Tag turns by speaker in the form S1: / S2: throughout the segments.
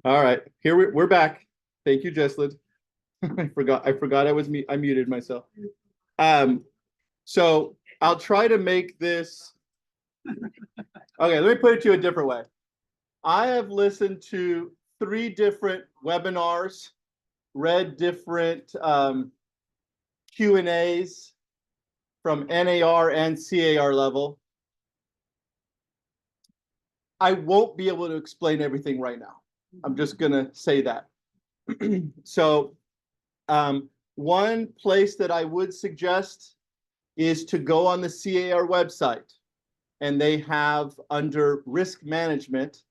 S1: All right, here we're back. Thank you, Jesslyn. I forgot I muted myself. Um, so I'll try to make this. Okay, let me put it to you a different way. I have listened to 3 different webinars, read different Q&As from NAR and CAR level. I won't be able to explain everything right now. I'm just gonna say that. So one place that I would suggest is to go on the CAR website, and they have under risk management.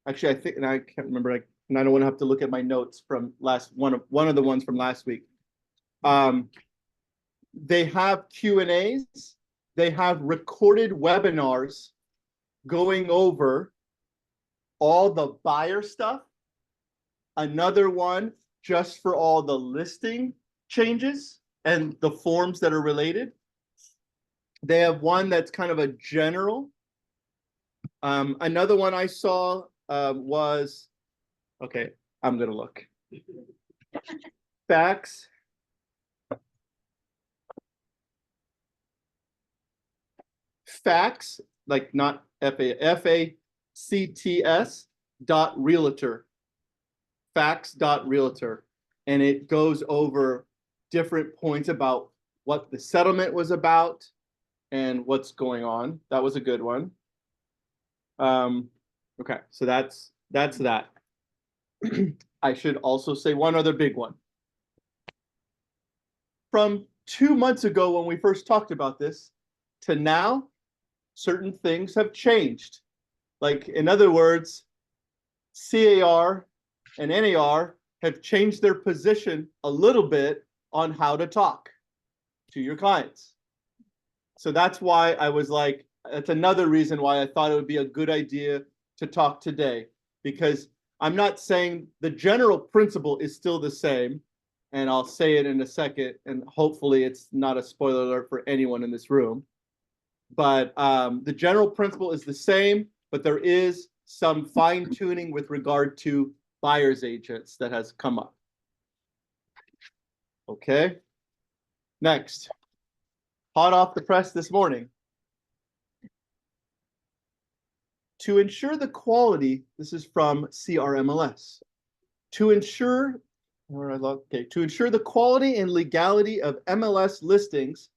S1: Actually, I think, and I can't remember, and I don't want to have to look at my notes from one of the ones from last week. They have Q&As, they have recorded webinars going over all the buyer stuff, another one just for all the listing changes and the forms that are related. They have one that's kind of a general. Another one I saw was, okay, I'm gonna look. Facts. Facts, like not FACTS dot realtor. Facts.realtor. And it goes over different points about what the settlement was about and what's going on. That was a good one. Okay, so that's that. I should also say one other big one. From 2 months ago when we first talked about this to now, certain things have changed. Like, in other words, CAR and NAR have changed their position a little bit on how to talk to your clients. So that's why I was like, that's another reason why I thought it would be a good idea to talk today, because I'm not saying the general principle is still the same, and I'll say it in a second, and hopefully it's not a spoiler alert for anyone in this room. But the general principle is the same, but there is some fine tuning with regard to buyer's agents that has come up. Okay. Next, hot off the press this morning. To ensure the quality, this is from CR-MLS. To ensure the quality and legality of MLS listings,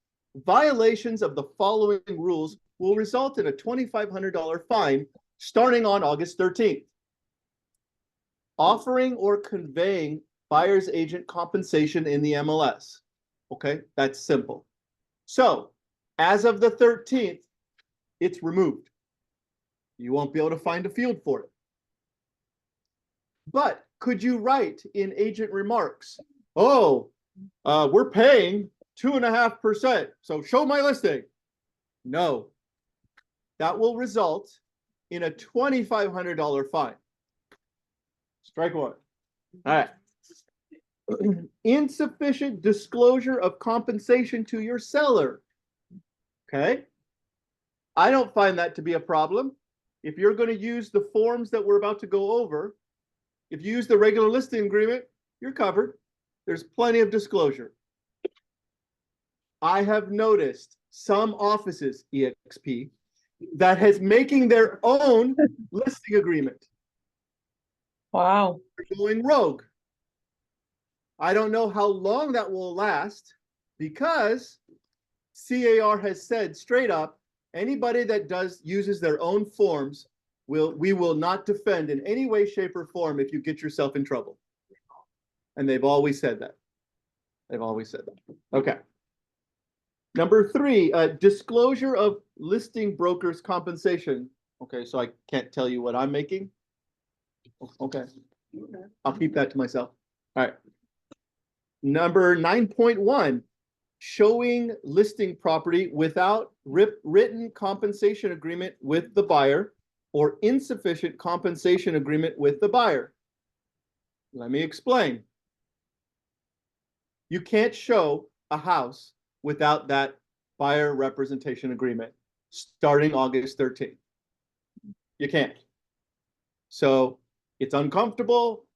S1: violations of the following rules will result in a $2,500 fine starting on August 13th. Offering or conveying buyer's agent compensation in the MLS. Okay, that's simple. So, as of the 13th, it's removed. You won't be able to find a field for it. But could you write in agent remarks, oh, we're paying 2.5%, so show my listing? No. That will result in a $2,500 fine. Strike one. All right. Insufficient disclosure of compensation to your seller. Okay. I don't find that to be a problem. If you're going to use the forms that we're about to go over, if you use the regular listing agreement, you're covered. There's plenty of disclosure. I have noticed some offices, EXP, that has making their own listing agreement.
S2: Wow.
S1: They're going rogue. I don't know how long that will last, because CAR has said straight up, anybody that uses their own forms, we will not defend in any way, shape, or form if you get yourself in trouble. And they've always said that. They've always said that. Okay. Number 3, disclosure of listing brokers' compensation. Okay, so I can't tell you what I'm making. Okay. I'll keep that to myself. All right. Number 9.1, showing listing property without written compensation agreement with the buyer or insufficient compensation agreement with the buyer. Let me explain. You can't show a house without that buyer representation agreement starting August 13th. You can't. So it's uncomfortable.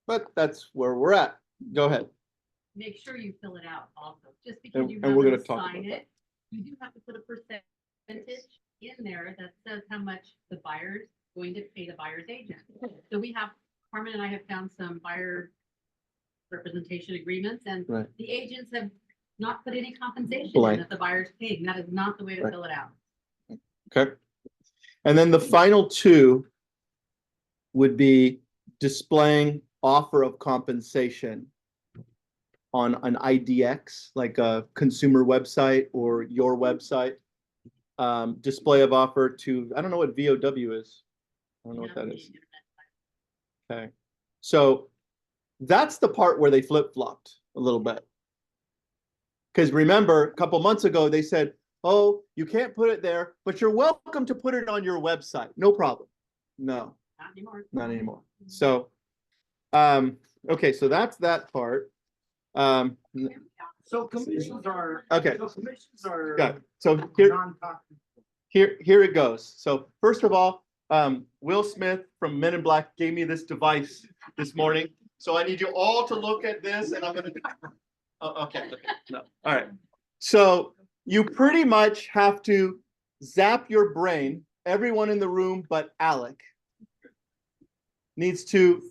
S1: but that's where we're at. Go ahead.
S3: Make sure you fill it out also, just because
S1: And-
S3: you
S1: and
S3: have
S1: we're
S3: them
S1: gonna talk about
S3: sign
S1: that.
S3: it, you do have to put a percentage in there that says how much the buyer's going to pay the buyer's agent. So we have, Carmen and I have found some buyer representation agreements, and
S1: Right.
S3: the agents have not put any compensation in
S1: Blank.
S3: that the buyer's paying. That is not the way to
S1: Right.
S3: fill it out.
S1: Okay. And then the final two would be displaying offer of compensation on an IDX, like a consumer website or your website. Display of offer to, I don't know what VOW is. I don't know what that is. Okay. So that's the part where they flip-flopped a little bit. Because remember, a couple months ago, they said, oh, you can't put it there, but you're welcome to put it on your website. No problem. No,
S3: Not anymore.
S1: not anymore. So, okay, so that's that part.
S4: So commissions are.
S1: Okay.
S4: So commissions are.
S1: Got it. So here,
S4: Non-toxic.
S1: here it goes. So first of all, Will Smith from Men in Black gave me this device this morning. So I need you all to look at this, and I'm gonna. Oh, okay. No. All right. So you pretty much have to zap your brain. Everyone in the room but Alec needs to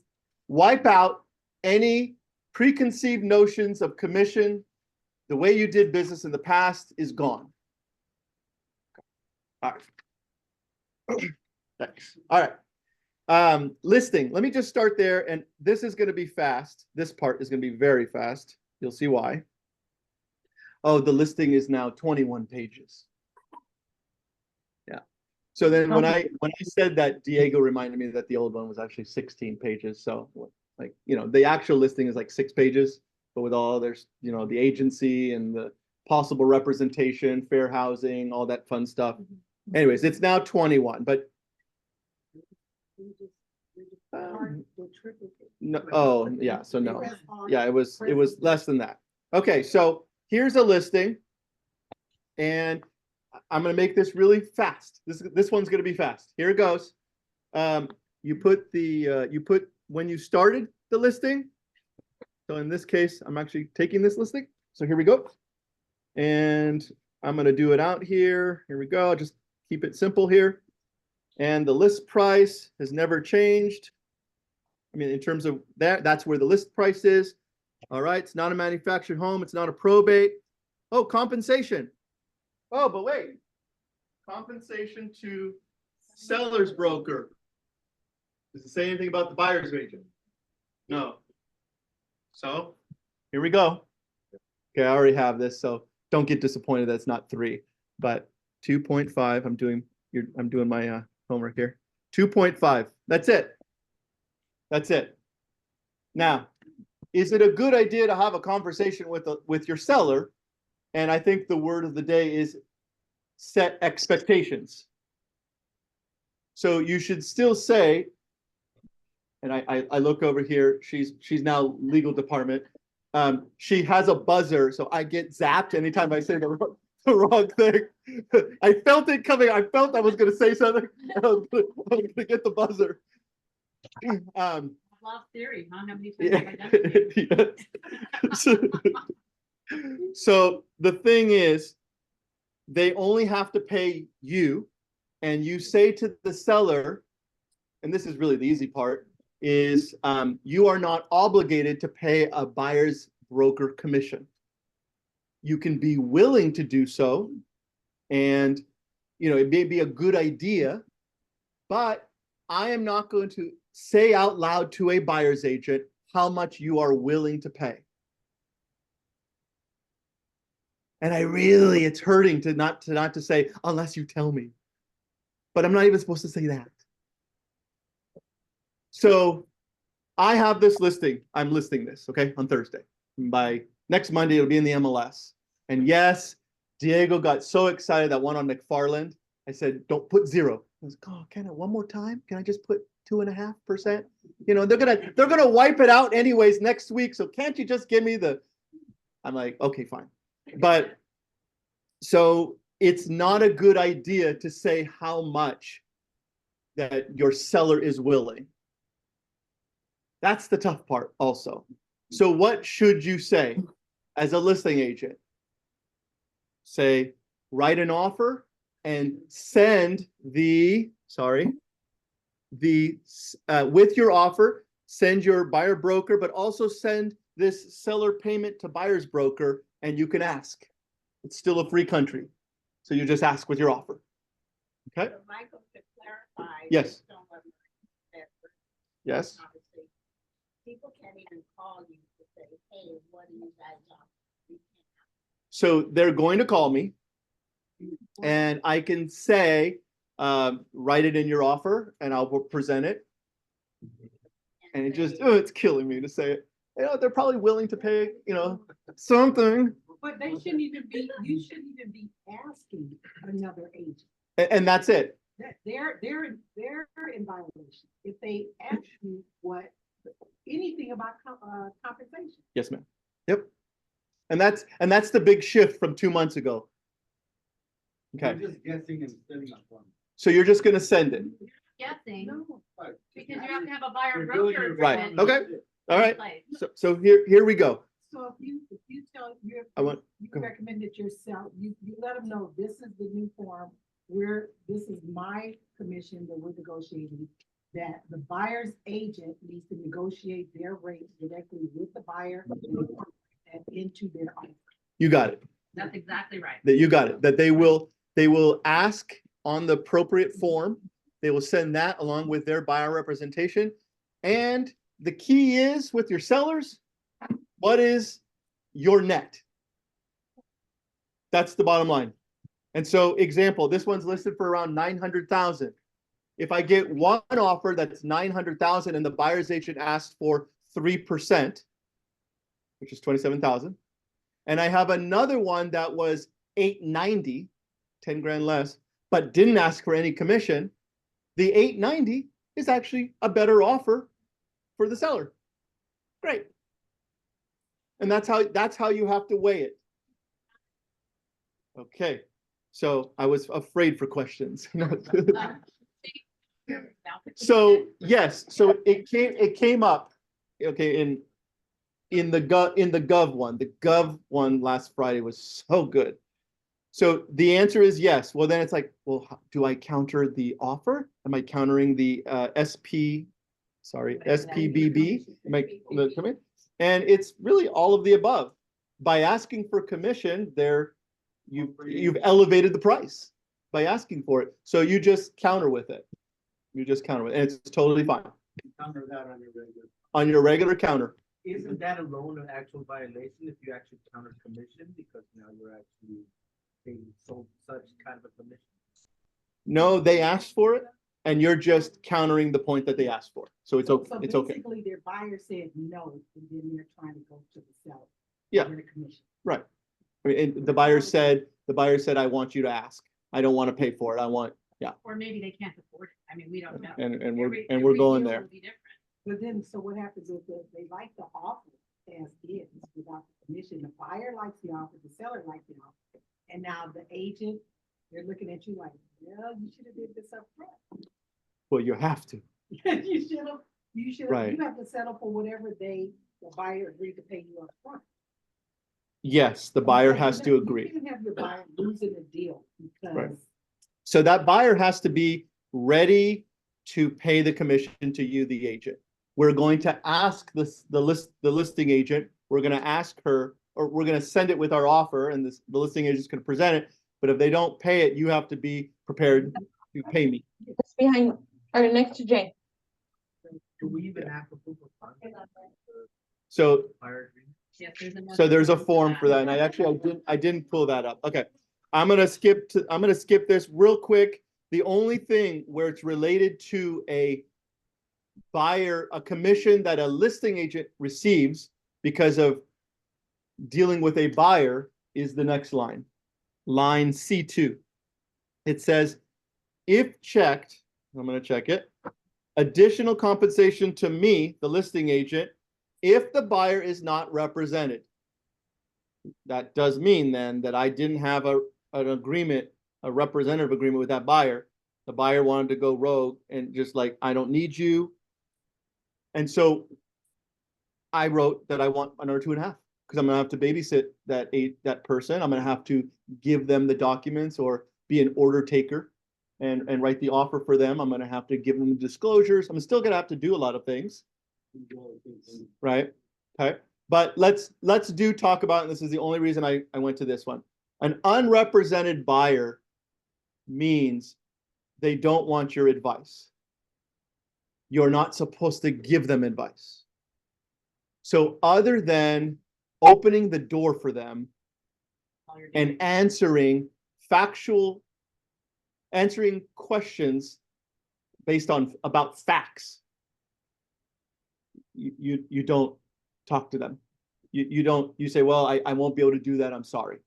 S1: wipe out any preconceived notions of commission. The way you did business in the past is gone. All right. Thanks. All right. Listing. Let me just start there. And this is going to be fast. This part is going to be very fast. You'll see why. Oh, the listing is now 21 pages. Yeah. So then when I said that, Diego reminded me that the old one was actually 16 pages. So like, you know, the actual listing is like 6 pages, but with all there's, you know, the agency and the possible representation, fair housing, all that fun stuff. Anyways, it's now 21, but no, oh yeah, so no. Yeah, it was less than that. Okay, so here's a listing, and I'm gonna make this really fast. This one's gonna be fast. Here it goes. You put when you started the listing. So in this case, I'm actually taking this listing. So here we go. And I'm gonna do it out here. Here we go. Just keep it simple here. And the list price has never changed. I mean, in terms of that's where the list price is. All right, it's not a manufactured home. It's not a probate. Oh, compensation. Oh, but wait. Compensation to seller's broker. Does it say anything about the buyer's agent? No. So here we go. Okay, I already have this, so don't get disappointed that it's not 3, but 2.5. I'm doing my homework here. 2.5. That's it. That's it. Now, is it a good idea to have a conversation with your seller? And I think the word of the day is set expectations. So you should still say, and I look over here, she's now legal department. She has a buzzer, so I get zapped anytime I say the wrong thing. I felt it coming. I felt I was going to say something. I was going to get the buzzer.
S3: Lost theory, huh? How many times have I done it?
S1: Yes. So the thing is, they only have to pay you, and you say to the seller, and this is really the easy part, is you are not obligated to pay a buyer's broker commission. You can be willing to do so, and you know it may be a good idea, but I am not going to say out loud to a buyer's agent how much you are willing to pay. And it's hurting to not to say unless you tell me, but I'm not even supposed to say that. So I have this listing. I'm listing this, okay, on Thursday. By next Monday, it'll be in the MLS. And yes, Diego got so excited that one on McFarland. I said, don't put 0. I was like, oh, can I one more time? Can I just put 2.5%? You know, they're gonna wipe it out anyways next week. So can't you just give me the? I'm like, okay, fine. But so it's not a good idea to say how much that your seller is willing. That's the tough part also. So what should you say as a listing agent? Say, write an offer and send the, with your offer, send your buyer broker, but also send this seller payment to buyer's broker, and you can ask. It's still a free country. So you just ask with your offer. Okay?
S5: So Michael, to clarify.
S1: Yes.
S5: based on what Mike said for
S1: Yes.
S5: conversation, people can't even call you to say, hey, what do you guys offer? We
S1: So they're going to call me,
S5: can't.
S1: and I can say, write it in your offer, and I'll present it. And it just, oh, it's killing me to say it. You know, they're probably willing to pay, you know, something.
S6: But they shouldn't even be, you shouldn't even be asking another agent.
S1: And that's it.
S6: That they're in violation. If they ask you anything about compensation.
S1: Yes, ma'am. Yep. And that's the big shift from 2 months ago. Okay.
S4: You're just guessing and setting up one.
S1: So you're just gonna send it.
S3: Guessing,
S6: No.
S4: Right.
S3: because you have to have a buyer
S4: You're building
S3: broker.
S4: your
S1: Right.
S3: agreement
S1: Okay. All right.
S3: in place.
S1: So here we go.
S6: So if you tell,
S1: I want-
S6: you
S1: go ahead.
S6: recommend it yourself, you let them know, this is the new form. This is my commission that we're negotiating, that the buyer's agent needs to negotiate their rate directly with the buyer and into their offer.
S1: You got it.
S3: That's exactly right.
S1: That you got it. That they will ask on the appropriate form. They will send that along with their buyer representation. And the key is with your sellers, what is your net? That's the bottom line. And so example, this one's listed for around 900,000. If I get one offer that's 900,000 and the buyer's agent asked for 3%, which is 27,000, and I have another one that was 890, 10 grand less, but didn't ask for any commission, the 890 is actually a better offer for the seller. Great. And that's how you have to weigh it. Okay. So I was afraid for questions. So yes, so it came up, okay, in the Gov one. The Gov one last Friday was so good. So the answer is yes. Well, then it's like, well, do I counter the offer? Am I countering the SPBB? Am I come in? And it's really all of the above. By asking for commission, you've elevated the price by asking for it. So you just counter with it. You just counter with it, and it's totally fine
S4: Counter that on your regular.
S1: on your regular counter.
S7: Isn't that alone an actual violation if you actually counter commission, because now you're actually being sold such kind of a commission?
S1: No, they asked for it, and you're just countering the point that they asked for. So it's okay.
S6: So
S1: It's okay.
S6: basically, their buyer said no, and then they're trying to go to the seller.
S1: Yeah.
S6: Get a commission.
S1: Right. I mean, and the buyer said, I want you to ask. I don't want to pay for it. I want,
S3: Or maybe they can't afford it. I mean, we don't know.
S1: and
S3: Every
S1: we're going
S3: deal
S1: there.
S3: will be different.
S6: But then, so what happens is that they like the offer as is without the commission. The buyer likes the offer, the seller likes the offer. And now the agent, they're looking at you like, well, you should have did this up front.
S1: Well, you have to.
S6: You should have,
S1: Right.
S6: you have to settle for whatever the buyer agreed to pay you up front.
S1: Yes, the buyer
S6: So
S1: has
S6: you
S1: to
S6: you
S1: agree.
S6: can't have your buyer losing a deal
S1: Right.
S6: because.
S1: So that buyer has to be ready to pay the commission to you, the agent. We're going to ask the listing agent, we're going to ask her, or we're going to send it with our offer, and the listing agent is going to present it. But if they don't pay it, you have to be prepared to pay me.
S2: It's behind, or next to Jay.
S7: Do we even have to proof of concept?
S1: So
S7: Buyer agreement?
S3: Yes, another
S1: So there's a
S3: form
S1: form for that, and I didn't pull that up. Okay. I'm gonna skip this real quick. The only thing where it's related to a buyer, a commission that a listing agent receives because of dealing with a buyer is the next line. Line C2. It says, if checked, I'm gonna check it, additional compensation to me, the listing agent, if the buyer is not represented. That does mean then that I didn't have an agreement, a representative agreement with that buyer. The buyer wanted to go rogue and just like, I don't need you. And so I wrote that I want another 2.5, because I'm gonna have to babysit that person. I'm gonna have to give them the documents or be an order taker and write the offer for them. I'm gonna have to give them disclosures. I'm still gonna have to do a lot of things, right? Okay, but let's talk about, and this is the only reason I went to this one. An unrepresented buyer means they don't want your advice. You're not supposed to give them advice. So other than opening the door for them
S3: All you're doing.
S1: and answering questions based on about facts, you don't talk to them. You say, well, I won't be able to do that. I'm sorry.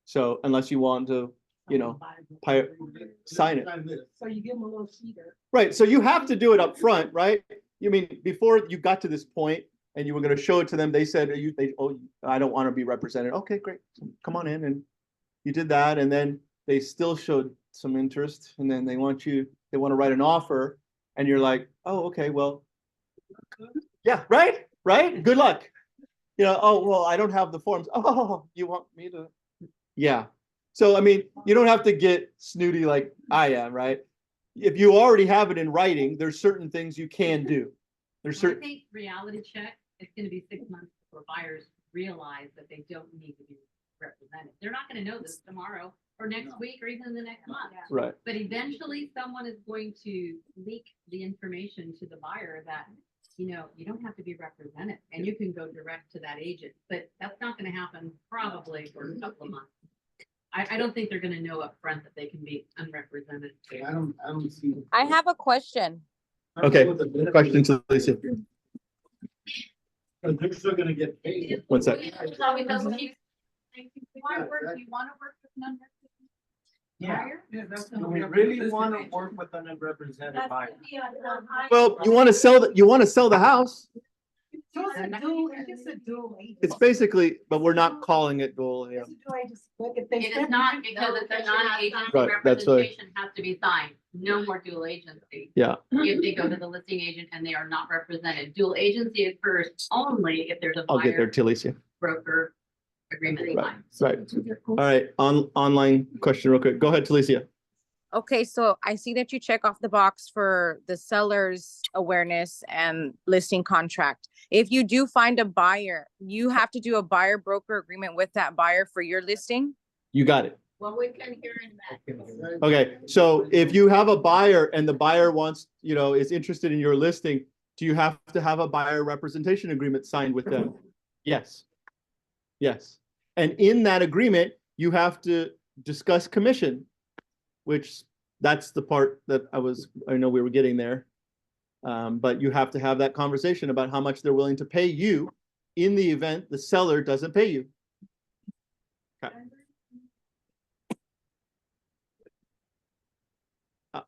S1: So unless you want to, sign it.
S6: So you give them a little cheater.
S1: Right. So you have to do it up front, right? You mean before you got to this point and you were going to show it to them, they said, I don't want to be represented. Okay, great. Come on in. And you did that. And then they still showed some interest. And then they want to write an offer. And you're like, oh, okay, well, yeah, right. Right. Good luck. Oh, well, I don't have the forms. Oh, you want me to? Yeah. So, I mean, you don't have to get snooty like I am, right? If you already have it in writing, there's certain things you can do. There's
S3: I
S1: certain,
S3: think reality check, it's gonna be 6 months before buyers realize that they don't need to be represented. They're not gonna know this tomorrow or next week or even the next month.
S1: right.
S3: But eventually someone is going to leak the information to the buyer that, you don't have to be represented and you can go direct to that agent, but that's not gonna happen probably for a couple of months. I don't think they're gonna know upfront that they can be unrepresented.
S4: I don't see.
S2: I have a question.
S1: Okay. Question to Lisa.
S4: Because they're still gonna get paid.
S1: One sec.
S3: You wanna work with non-represented buyer?
S7: Do we really want to work with an unrepresented buyer?
S1: Well, you want to sell the house.
S6: It's just a dual agent.
S1: It's basically, but we're not calling it dual. Yeah.
S6: It's a dual agent, but if they
S3: It is not because it's a non-agency
S1: Right, that's right.
S3: representation has to be signed. No more dual agency.
S1: Yeah.
S3: If they go to the listing agent and they are not represented. Dual agency occurs only if there's a
S1: I'll get there,
S3: buyer
S1: Talicia.
S3: broker agreement
S1: Right,
S3: signed.
S1: right. All right, online question real quick. Go ahead, Talicia.
S2: Okay, so I see that you check off the box for the seller's awareness and listing contract. If you do find a buyer, you have to do a buyer broker agreement with that buyer for your listing?
S1: You got it.
S5: Well, we can hear in that.
S1: Okay, so if you have a buyer and the buyer wants, is interested in your listing, do you have to have a buyer representation agreement signed with them? Yes. Yes. And in that agreement, you have to discuss commission, which that's the part that I know we were getting there. But you have to have that conversation about how much they're willing to pay you in the event the seller doesn't pay you. Okay.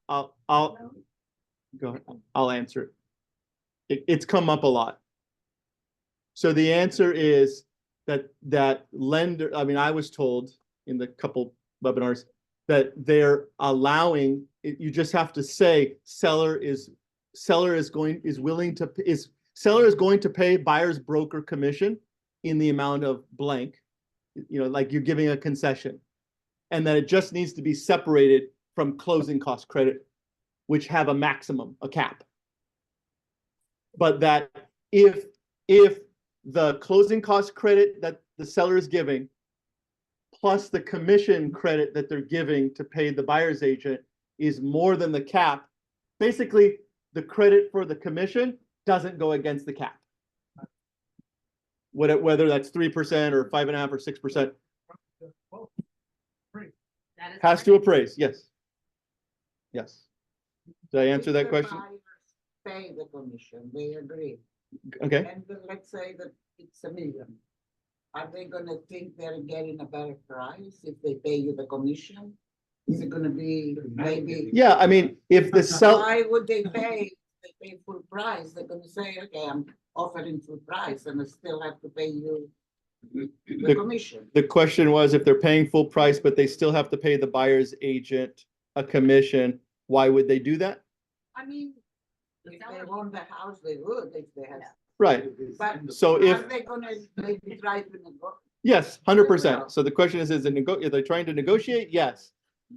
S1: I'll go ahead. I'll answer it. It's come up a lot. So the answer is that lender, I was told in the couple webinars that they're allowing, you just have to say seller is going to pay buyer's broker commission in the amount of blank, like you're giving a concession, and that it just needs to be separated from closing cost credit, which have a maximum, a cap. But that if the closing cost credit that the seller is giving plus the commission credit that they're giving to pay the buyer's agent is more than the cap, basically the credit for the commission doesn't go against the cap. Whether that's 3% or 5.5% or 6%.
S3: That is
S1: Has to
S3: correct.
S1: appraise, yes. Yes. Did I answer that question?
S8: Pay the commission, they agree.
S1: Okay.
S8: And then let's say that it's $1 million. Are they gonna think they're getting a better price if they pay you the commission? Is it gonna be maybe?
S1: Yeah, if the seller,
S8: Why would they pay? They pay full price, they're gonna say, okay, I'm offering full price and I still have to pay you the commission.
S1: the question was if they're paying full price, but they still have to pay the buyer's agent a commission, why would they do that?
S8: If they own the house, they would, if they have
S1: Right.
S8: But
S1: So
S8: are
S1: if,
S8: they gonna maybe try to negotiate?
S1: yes, 100%. So the question is are they trying to negotiate? Yes.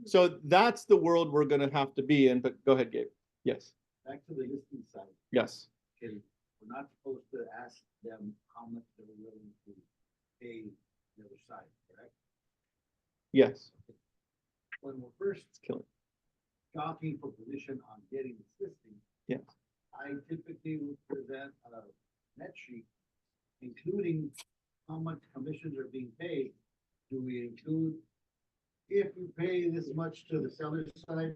S1: So that's the world we're gonna have to be in, but go ahead, Gabe. Yes,
S4: Back to the listing side,
S1: yes,
S4: okay, we're not supposed to ask them how much they're willing to pay the other side, correct?
S1: yes.
S4: When we're first
S1: It's killing.
S4: jockeying for position on getting this listing.
S1: Yes.
S4: I typically would present a net sheet, including how much commissions are being paid. Do we include, if we pay this much to the seller's side,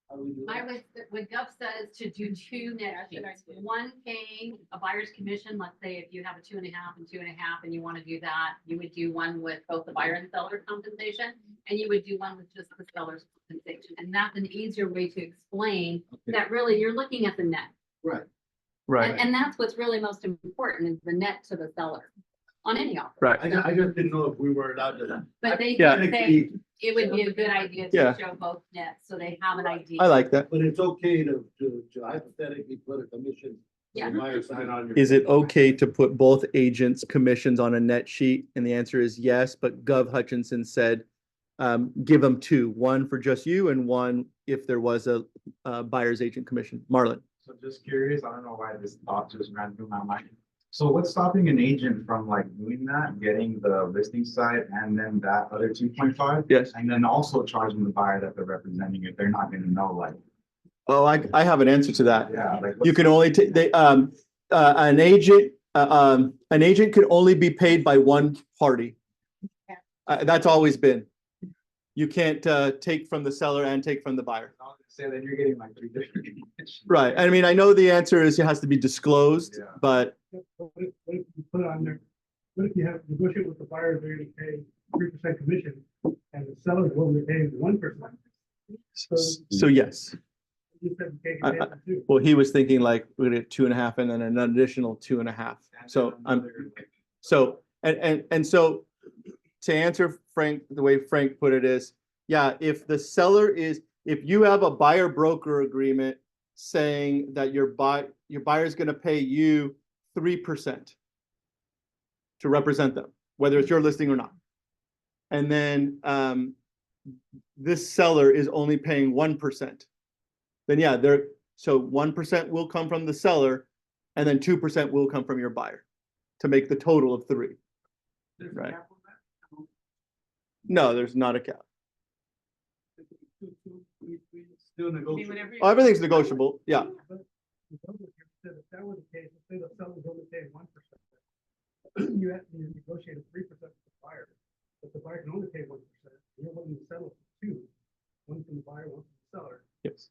S4: how do we do
S3: I
S4: that?
S3: would, what Gov says to do two net sheets, one paying a buyer's commission, let's say if you have a 2.5 and 2.5 and you want to do that, you would do one with both the buyer and seller compensation, and you would do one with just the seller's compensation. And that's an easier way to explain that really you're looking at the net.
S4: Right.
S1: Right,
S3: And that's what's really most important is the net to the seller on any offer.
S1: right.
S4: I just didn't know if we were allowed to.
S3: But they
S1: Yeah.
S3: did say it would be a good idea
S1: Yeah.
S3: to show both nets, so they have an idea.
S1: I like that.
S4: But it's okay to hypothetically put a commission
S3: Yeah.
S4: on the buyer side on your.
S1: Is it okay to put both agents' commissions on a net sheet? And the answer is yes, but Gov Hutchinson said, give them two, one for just you and one if there was a buyer's agent commission. Marlon?
S9: So just curious, I don't know why this thought just ran through my mind. So what's stopping an agent from like doing that, getting the listing side and then that other 2.5?
S1: Yes.
S9: And then also charging the buyer that they're representing if they're not gonna know, like,
S1: Oh, I have an answer to that.
S9: yeah, like.
S1: You can only take, an agent can only be paid by one party. That's always been. You can't, take from the seller and take from the buyer.
S9: I was gonna say then you're getting like 3 different commissions.
S1: Right. I mean, I know the answer is it has to be disclosed,
S9: Yeah.
S1: but
S10: What if you put on there, what if you have to negotiate with the buyer, they're gonna pay 3% commission, and the seller is willing to pay 1%?
S1: so yes.
S10: You said you can't get paid for two.
S1: Well, he was thinking like we're gonna 2.5 and then an additional 2.5. So so to answer Frank, the way Frank put it is, yeah, if the seller is, if you have a buyer broker agreement saying that your buyer is gonna pay you 3% to represent them, whether it's your listing or not. And then this seller is only paying 1%. Then yeah, so 1% will come from the seller and then 2% will come from your buyer to make the total of 3.
S4: There's a
S1: Right.
S4: cap on that?
S1: No, there's not a cap.
S4: Still negotiable.
S1: Oh, everything's negotiable. Yeah.
S10: But the other thing said if that were the case, let's say the seller's only paying 1%. You have to negotiate a 3% with the buyer, but the buyer can only pay 1%. You're willing to settle for 2, one from the buyer, one from the seller.
S1: Yes.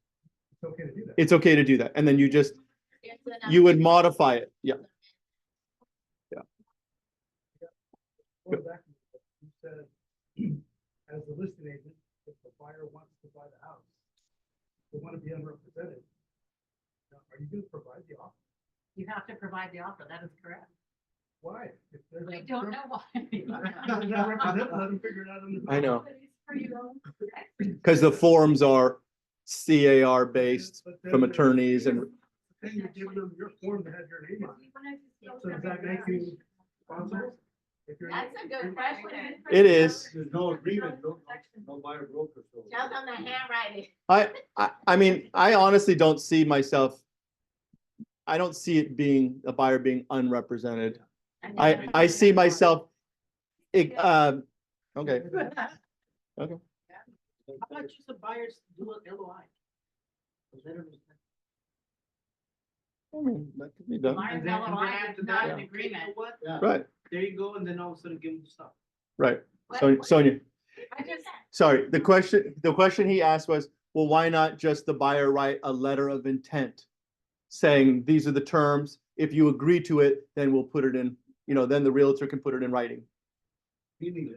S10: It's okay to do that.
S1: It's okay to do that. And then you would modify it. Yeah.
S10: Going back to what you said, as the listing agent, if the buyer wants to buy the house, they want to be unrepresented. Now, are you going to provide the offer?
S3: You have to provide the offer, that is correct.
S10: Why? If they're
S3: I don't know why.
S10: not represented, let them figure it out on the.
S1: I know. Because the forms are CAR based
S10: But then
S1: from
S10: they're-
S1: attorneys and
S10: Then you're giving them your form that has your name on it. So does that make you responsible? If you're-
S5: That's a good question.
S1: it is.
S4: There's no agreement, no buyer broker. So.
S5: Tell them the handwriting.
S1: I mean, I honestly don't see myself. I don't see it being a buyer being unrepresented. I see myself. Okay.
S6: How about just the buyers do an LOI?
S1: I mean, that could be done.
S3: Buyer's
S10: And then
S3: LOI
S10: after
S3: is not
S10: that,
S3: an
S10: you
S3: agreement.
S10: know what?
S4: Yeah.
S1: Right,
S10: There you go, and then all of a sudden give them the stuff.
S1: right. Sonia,
S3: I just,
S1: sorry, the question he asked was, well, why not just the buyer write a letter of intent? Saying these are the terms, if you agree to it, then we'll put it in, then the realtor can put it in writing.
S4: Meaning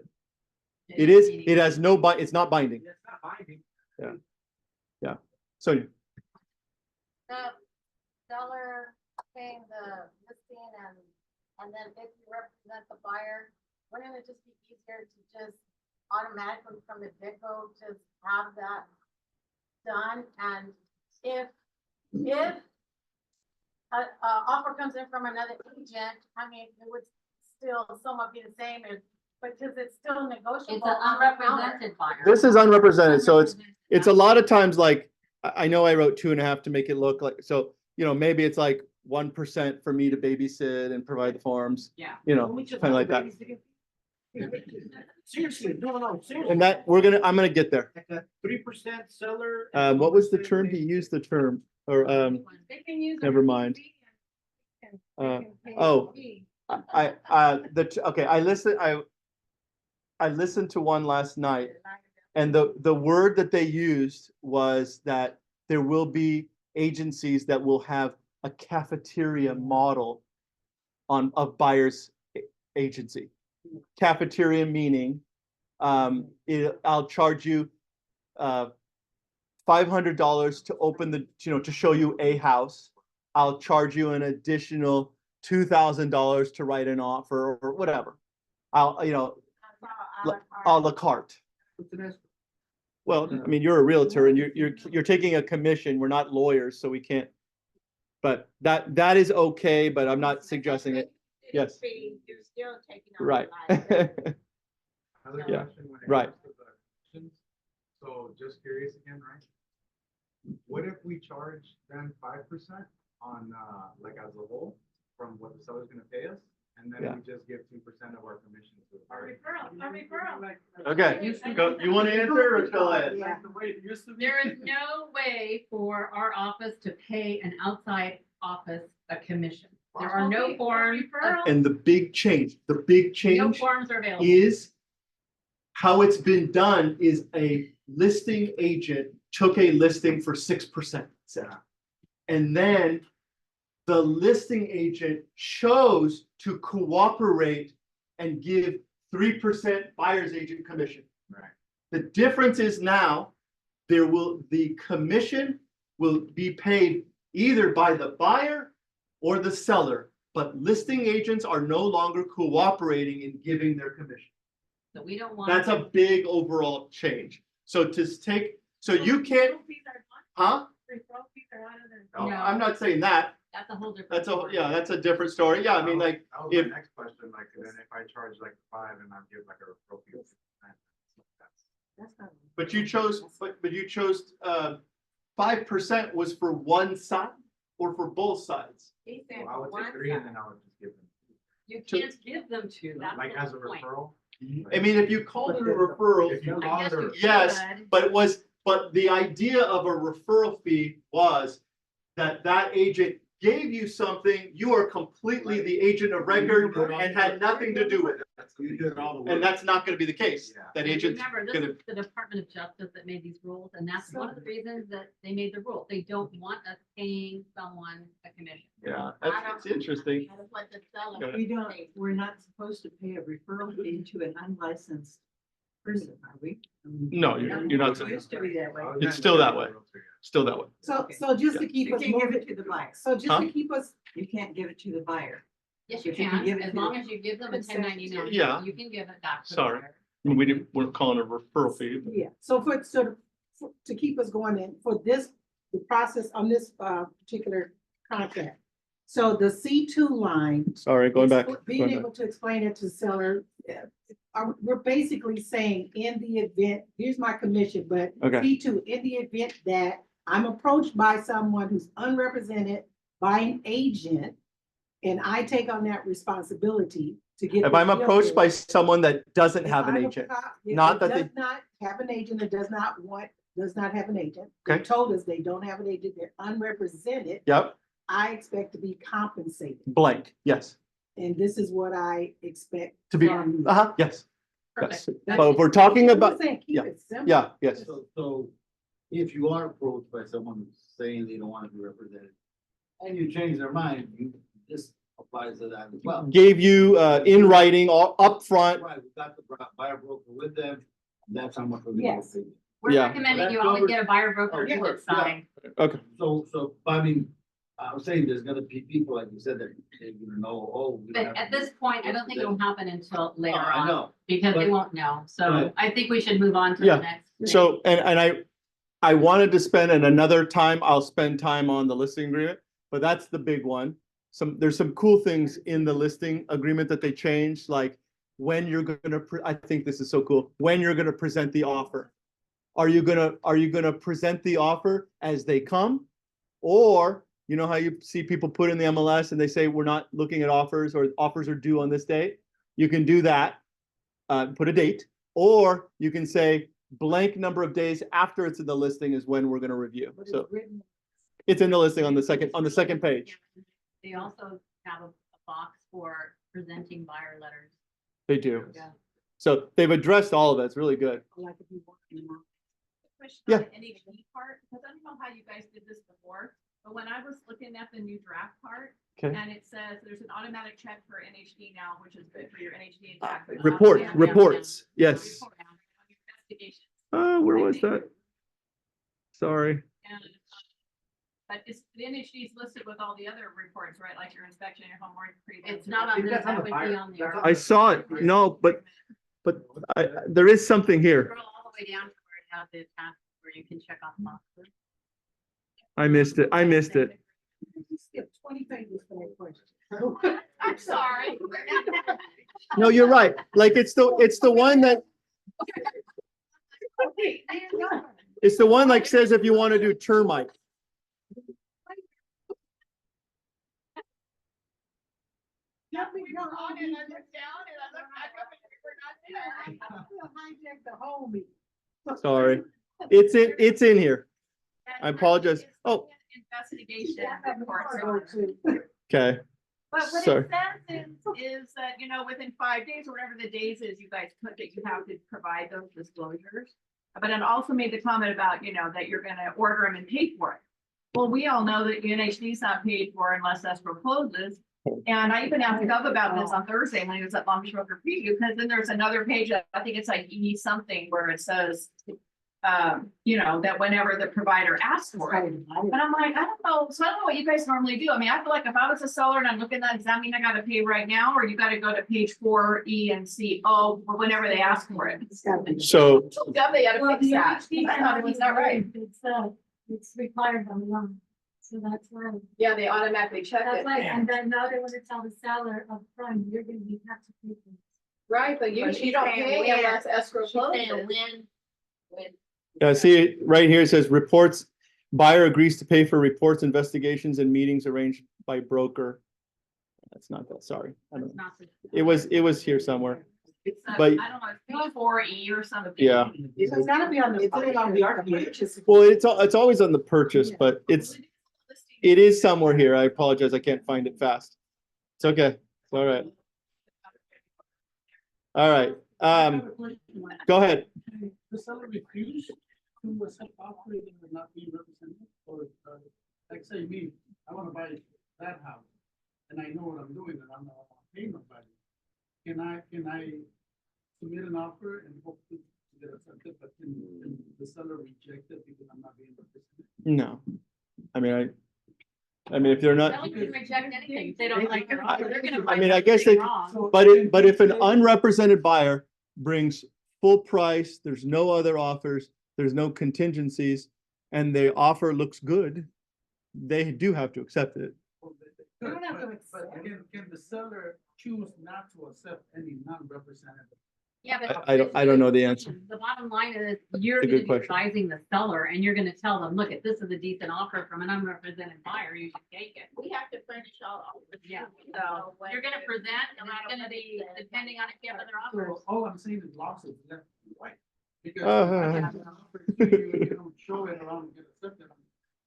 S4: it.
S1: It has no it's not binding.
S10: That's not binding.
S1: Sonia,
S5: The seller paying the listing and then if you represent the buyer, wouldn't it just be easier to just automatically from the get-go just have that done? And if offer comes in from another agent, I mean, it would still somewhat be the same as, because it's still negotiable.
S3: It's an
S5: on the counter.
S3: unrepresented buyer.
S1: This is unrepresented, so it's a
S3: Unrepresented.
S1: lot of times like, I know I wrote 2.5 to make it look like, so, maybe it's like 1% for me to babysit and provide the forms,
S3: Yeah.
S1: kind of like that.
S4: Seriously, no, seriously.
S1: And that, I'm gonna get there.
S4: Like a 3% seller.
S1: What was the term? He used the term, or,
S5: They can use. a
S1: never mind.
S5: fee and they
S1: Uh,
S5: can pay a
S1: oh.
S5: fee.
S1: okay, I listened to one last night, and the word that they used was that there will be agencies that will have a cafeteria model of buyer's agency. Cafeteria meaning, I'll charge you $500 to open to show you a house. I'll charge you an additional $2,000 to write an offer or whatever. I'll, a la carte. Well, I mean, you're a realtor and you're taking a commission. We're not lawyers, so we can't. But that is okay, but I'm not suggesting it. Yes.
S5: You're still taking on.
S1: Right.
S9: Another
S1: Yeah,
S9: question when it
S1: right.
S9: comes to the commissions. So just curious again, right? What if we charge them 5% on, like as a whole from what the seller's gonna pay us? And then
S1: Yeah.
S9: we just give 2% of our commission to the buyer?
S1: Okay, go, you want to answer or shall I?
S6: Yeah.
S3: There is no way for our office to pay an outside office a commission. There are no forms,
S1: And the big change
S3: no forms are available.
S1: is how it's been done is a listing agent took a listing for 6%. And then the listing agent chose to cooperate and give 3% buyer's agent commission.
S9: Right.
S1: The difference is now the commission will be paid either by the buyer or the seller, but listing agents are no longer cooperating in giving their commission.
S3: So we don't want.
S1: That's a big overall change. So you can't, huh? No,
S3: No.
S1: I'm not saying that.
S3: That's a whole different.
S1: That's a different story. Yeah, I mean, like,
S9: That was
S1: if-
S9: my next question, like, then if I charge like 5 and I give like a referral fee of 6%, that's.
S1: but you chose 5% was for one side or for both sides?
S9: Well, I would take 3 and then I would just give them,
S3: You can't give them two. That's
S9: like
S3: the
S9: as a
S3: point.
S9: referral.
S1: I mean, if you called it a referral,
S9: If you
S3: I
S9: call
S3: guess
S9: it a.
S3: you
S1: yes,
S3: could.
S1: but the idea of a referral fee was that agent gave you something, you are completely the agent of record and had nothing to do with it.
S4: You did all the work.
S1: And that's not gonna be the case.
S9: Yeah.
S1: That
S3: And
S1: agent's
S3: remember, this
S1: gonna,
S3: is the Department of Justice that made these rules, and that's one of the reasons that they made the rule. They don't want us paying someone a commission.
S1: yeah, that's interesting.
S5: That's what the seller.
S1: Go ahead.
S11: We don't, we're not supposed to pay a referral fee to an unlicensed person, are we?
S1: No, you're not,
S11: It used to be that way.
S1: It's still that way. Still that way.
S6: So just to keep
S11: You
S6: us
S11: can't give
S6: moving,
S11: it to the buyer.
S6: so just
S1: Huh?
S6: to keep us,
S11: You can't give it to the buyer.
S3: Yes, you
S11: If you
S3: can,
S11: give it
S3: as
S11: to
S3: long
S11: the-
S3: as you give them a
S6: Consent.
S3: 1099.
S1: Yeah.
S3: You can give it back to the
S1: Sorry.
S3: buyer.
S1: We're calling it a referral fee. but-
S6: yeah, so to keep us going in, for the process on this, particular contract. So the C2 line.
S1: Sorry, going back.
S6: Being able to explain it to seller, we're basically saying in the event, here's my commission, but
S1: Okay.
S6: C2, in the event that I'm approached by someone who's unrepresented by an agent, and I take on that responsibility to get.
S1: If
S6: this
S1: I'm
S6: deal
S1: approached by
S6: done.
S1: someone that doesn't
S6: If
S1: have an
S6: I'm
S1: agent,
S6: if
S1: not
S6: it
S1: that they-
S6: does not have an agent, that does not have an agent. They
S1: Okay.
S6: told us they don't have an agent, they're unrepresented.
S1: yep,
S6: I expect to be compensated,
S1: blank, yes,
S6: and this is what I expect.
S1: to be,
S6: from you.
S1: yes. Yes.
S3: Perfect.
S1: But if we're talking
S6: I'm
S1: about,
S6: saying, keep
S1: yeah,
S6: it simple.
S1: yeah, yes,
S4: So if you are approached by someone who's saying they don't want to be represented, and you change their mind, this applies to that as well.
S1: gave you in writing or upfront,
S4: Right, we got the buyer broker with them, that's how much.
S6: Yes.
S3: We're
S1: Yeah.
S3: recommending you
S4: That
S3: always
S4: covers-
S3: get a buyer broker
S4: Oh,
S3: to
S4: sure,
S3: it signed.
S1: okay,
S4: So, I mean, I'm saying there's gonna be people, like you said, that they're gonna know, oh. we don't
S3: But
S4: have
S3: at
S4: to
S3: this
S4: be
S3: point, I don't think it'll happen until later
S4: I
S3: on,
S4: know,
S3: because they
S4: but-
S3: won't know. So
S4: Right.
S3: I think we should move on to
S1: Yeah.
S3: the next. thing.
S1: so, and I wanted to spend, and another time, I'll spend time on the listing agreement. but that's the big one. There's some cool things in the listing agreement that they changed, like when you're gonna, I think this is so cool, when you're gonna present the offer. Are you gonna present the offer as they come? Or, you know how you see people put in the MLS and they say, we're not looking at offers, or offers are due on this date? You can do that, put a date, or you can say blank number of days after it's in the listing is when we're gonna review.
S6: But it's
S1: So
S6: written.
S1: it's in the listing on the second page.
S3: They also have a box for presenting buyer letters.
S1: They do.
S3: Yeah.
S1: So they've addressed all of it. It's really good.
S6: Like if you want to know.
S12: Question
S1: Yeah.
S12: on the NHD part, because I don't know how you guys did this before, but when I was looking at the new draft part,
S1: Okay.
S12: and it says there's an automatic check for NHD now, which is good for your NHD and tax.
S1: Reports, yes.
S12: Report on your investigations.
S1: Where was that? Sorry.
S12: And, but it's, the NHD is listed with all the other reports, right, like your inspection, your homework.
S3: It's not on this,
S7: That's on
S3: that
S7: the
S3: would be
S7: buyer.
S3: on
S7: That's
S3: the.
S7: on
S1: I saw it. No, but there is something here.
S3: Scroll all the way down to where it has the attachment where you can check off boxes.
S1: I missed it. I missed it.
S6: You skipped 20 pages for that question.
S12: I'm sorry.
S1: No, you're right. Like it's the one that,
S12: Okay, there you go.
S1: it's the one like says if you want to do termite.
S6: Hijack the whole meeting.
S1: Sorry. It's in here. I apologize. Oh.
S12: Investigation reports.
S1: Okay.
S12: But what
S1: Sorry.
S12: it says is that, you know, within 5 days, or whatever the days is, you guys put that you have to provide those disclosures. But it also made the comment about, you know, that you're gonna order them and pay for it. Well, we all know that UNHD is not paid for unless escrow closes. And I even asked Gov about this on Thursday when he was at Long Beach Broker Preview, because then there's another page, I think it's like E something, where it says, you know, that whenever the provider asks for it. And I'm like, I don't know, so I don't know what you guys normally do. I mean, I feel like if I was a seller and I'm looking at, does that mean I gotta pay right now, or you gotta go to page 4, E and C, oh, whenever they ask for it?
S1: So
S12: Gov, they gotta fix that. I thought it was not right.
S5: It's required by law, so that's why.
S12: Yeah, they automatically check
S5: That's
S12: it.
S5: why, and then now they want to tell the seller upfront, you're gonna have to pay for this.
S12: Right, but you don't pay unless escrow closes.
S1: yeah, see right here, it says reports, buyer agrees to pay for reports, investigations, and meetings arranged by broker. That's not that, sorry. I don't know. It was here somewhere.
S12: It's,
S1: But-
S12: I don't know, it's page 4E or something.
S1: Yeah.
S6: It's gotta be on the.
S8: It's on the RPH.
S1: Well, it's always on the purchase, but it is somewhere here. I apologize. I can't find it fast. It's okay. It's all right. All right. Go ahead.
S10: The seller refused to accept offer that would not be represented, or, like say me, I wanna buy that house, and I know what I'm doing, and I'm not paying nobody. Can I submit an offer and hope to get accepted, but can the seller reject it because I'm not being represented?
S1: No. I mean, if they're not,
S3: Sellers can reject anything. If they don't like your offer, they're gonna.
S1: I mean,
S3: find
S1: I guess
S3: something
S1: they-
S3: wrong.
S1: but if an unrepresented buyer brings full price, there's no other offers, there's no contingencies, and the offer looks good, they do have to accept it.
S6: You don't have to
S10: But
S6: accept.
S10: can the seller choose not to accept any non-represented?
S3: Yeah, but.
S1: I don't know the answer.
S3: The bottom line is, you're
S1: It's a
S3: gonna
S1: good
S3: be
S1: question.
S3: advising the seller, and you're gonna tell them, look, if this is a decent offer from an unrepresented buyer, you should take it.
S11: We have to furnish all.
S3: Yeah, so you're gonna present, and it's gonna be depending on if you have other offers.
S10: So all I'm saying is losses left and right. Because
S1: Uh-huh.
S10: if I have an offer to you, and you don't show it around and get accepted on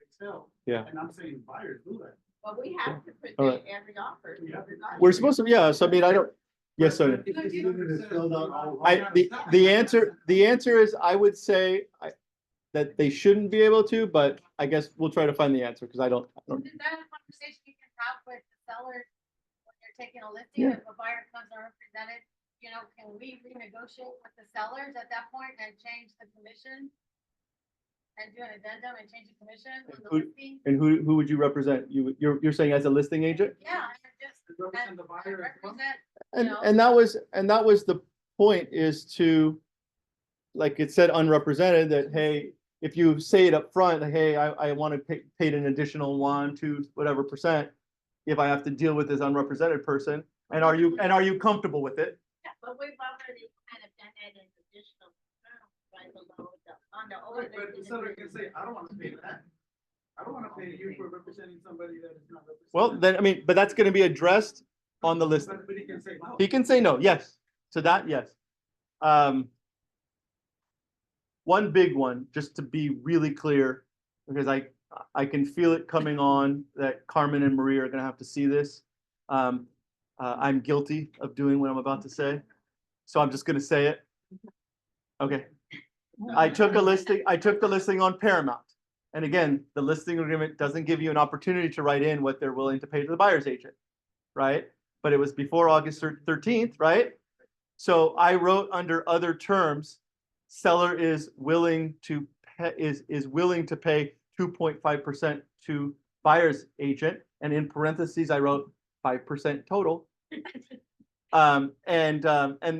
S10: Excel.
S1: Yeah.
S10: And I'm saying buyers do that.
S11: But we have to
S1: All right.
S11: present every offer.
S10: Yeah.
S11: regardless.
S1: We're supposed to, yeah, so I mean, I don't, yes, Sonia. The answer is, I would say that they shouldn't be able to, but I guess we'll try to find the answer, because I don't.
S5: Is that a conversation you can have with the seller when you're taking a listing,
S1: Yeah.
S5: if a buyer comes unrepresented? You know, can we renegotiate with the sellers at that point and change the commission? And do an addendum and change the commission on the
S1: Who-
S5: listing?
S1: And who would you represent? You're saying as a listing agent?
S5: Yeah, and just.
S10: Represent the buyer as well?
S5: Represent,
S1: And,
S5: No.
S1: and that was the point, is to, like it said, unrepresented, that, hey, if you say it up front, like, hey, I want to pay paid an additional 1, 2, whatever percent, if I have to deal with this unrepresented person, and are you comfortable with it?
S5: But we've already kind of done that in additional terms, right below on the
S4: But
S5: older.
S4: the seller can say, I don't want to pay that. I don't want to pay you for representing somebody that is not representing.
S1: Well, then, I mean, but that's gonna be addressed on the listing.
S4: But he can say no.
S1: He can say no, yes, to that, yes. One big one, just to be really clear, because I can feel it coming on that Carmen and Maria are gonna have to see this. I'm guilty of doing what I'm about to say, so I'm just gonna say it. Okay. I took the listing on Paramount. And again, the listing agreement doesn't give you an opportunity to write in what they're willing to pay to the buyer's agent, right? But it was before August 13th, right? So I wrote under other terms, seller is willing to pay, is willing to pay 2.5% to buyer's agent. And in parentheses, I wrote 5% total. And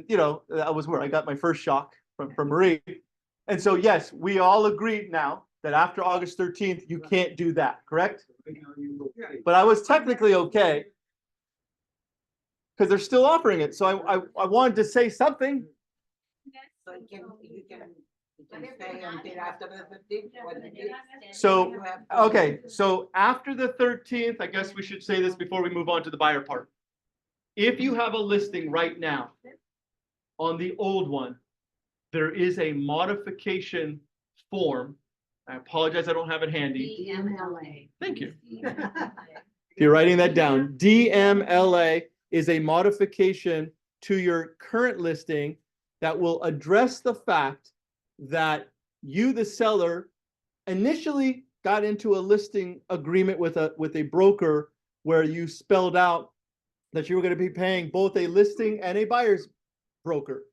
S1: you know, that was where I got my first shock from Marie. And so, yes, we all agree now that after August 13th, you can't do that, correct? But I was technically okay because they're still offering it. So I wanted to say something.
S8: So you can stay until after the 15th.
S1: So, okay, so after the 13th, I guess we should say this before we move on to the buyer part. If you have a listing right now on the old one, there is a modification form. I apologize, I don't have it handy.
S3: DMLA.
S1: Thank you. If you're writing that down, DMLA is a modification to your current listing that will address the fact that you, the seller, initially got into a listing agreement with a broker where you spelled out that you were going to be paying both a listing and a buyer's broker.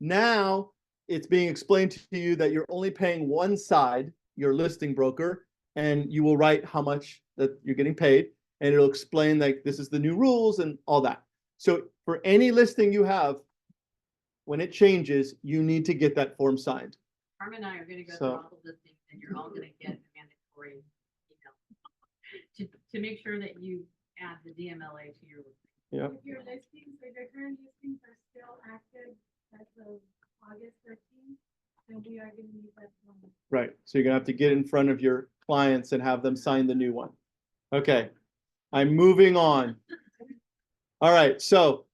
S1: Now it's being explained to you that you're only paying one side, your listing broker, and you will write how much that you're getting paid, and it'll explain like this is the new rules and all that. So for any listing you have, when it changes, you need to get that form signed.
S3: Carmen and I are gonna go
S1: So-
S3: through all the listings and you're all gonna get a mandatory email to make sure that you add the DMLA to your listing.
S1: Yeah.
S5: If your listings, if your current listings are still active as of August 13th, then we are gonna need that one.
S1: Right. So you're gonna have to get in front of your clients and have them sign the new one. Okay. I'm moving on. All right. So,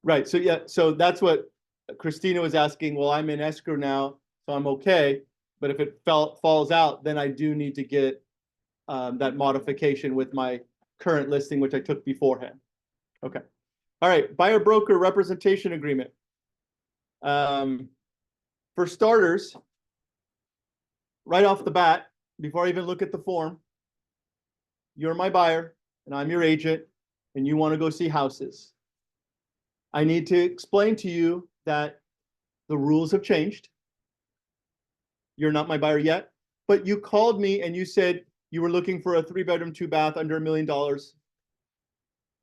S1: right. So yeah. So that's what Christina was asking. Well, I'm in escrow now, so I'm okay. But if it falls out, then I do need to get that modification with my current listing, which I took beforehand. Okay. All right. Buyer broker representation agreement. For starters, right off the bat, before I even look at the form, you're my buyer and I'm your agent and you want to go see houses. I need to explain to you that the rules have changed. You're not my buyer yet, but you called me and you said you were looking for a 3-bedroom, 2-bath under $1 million.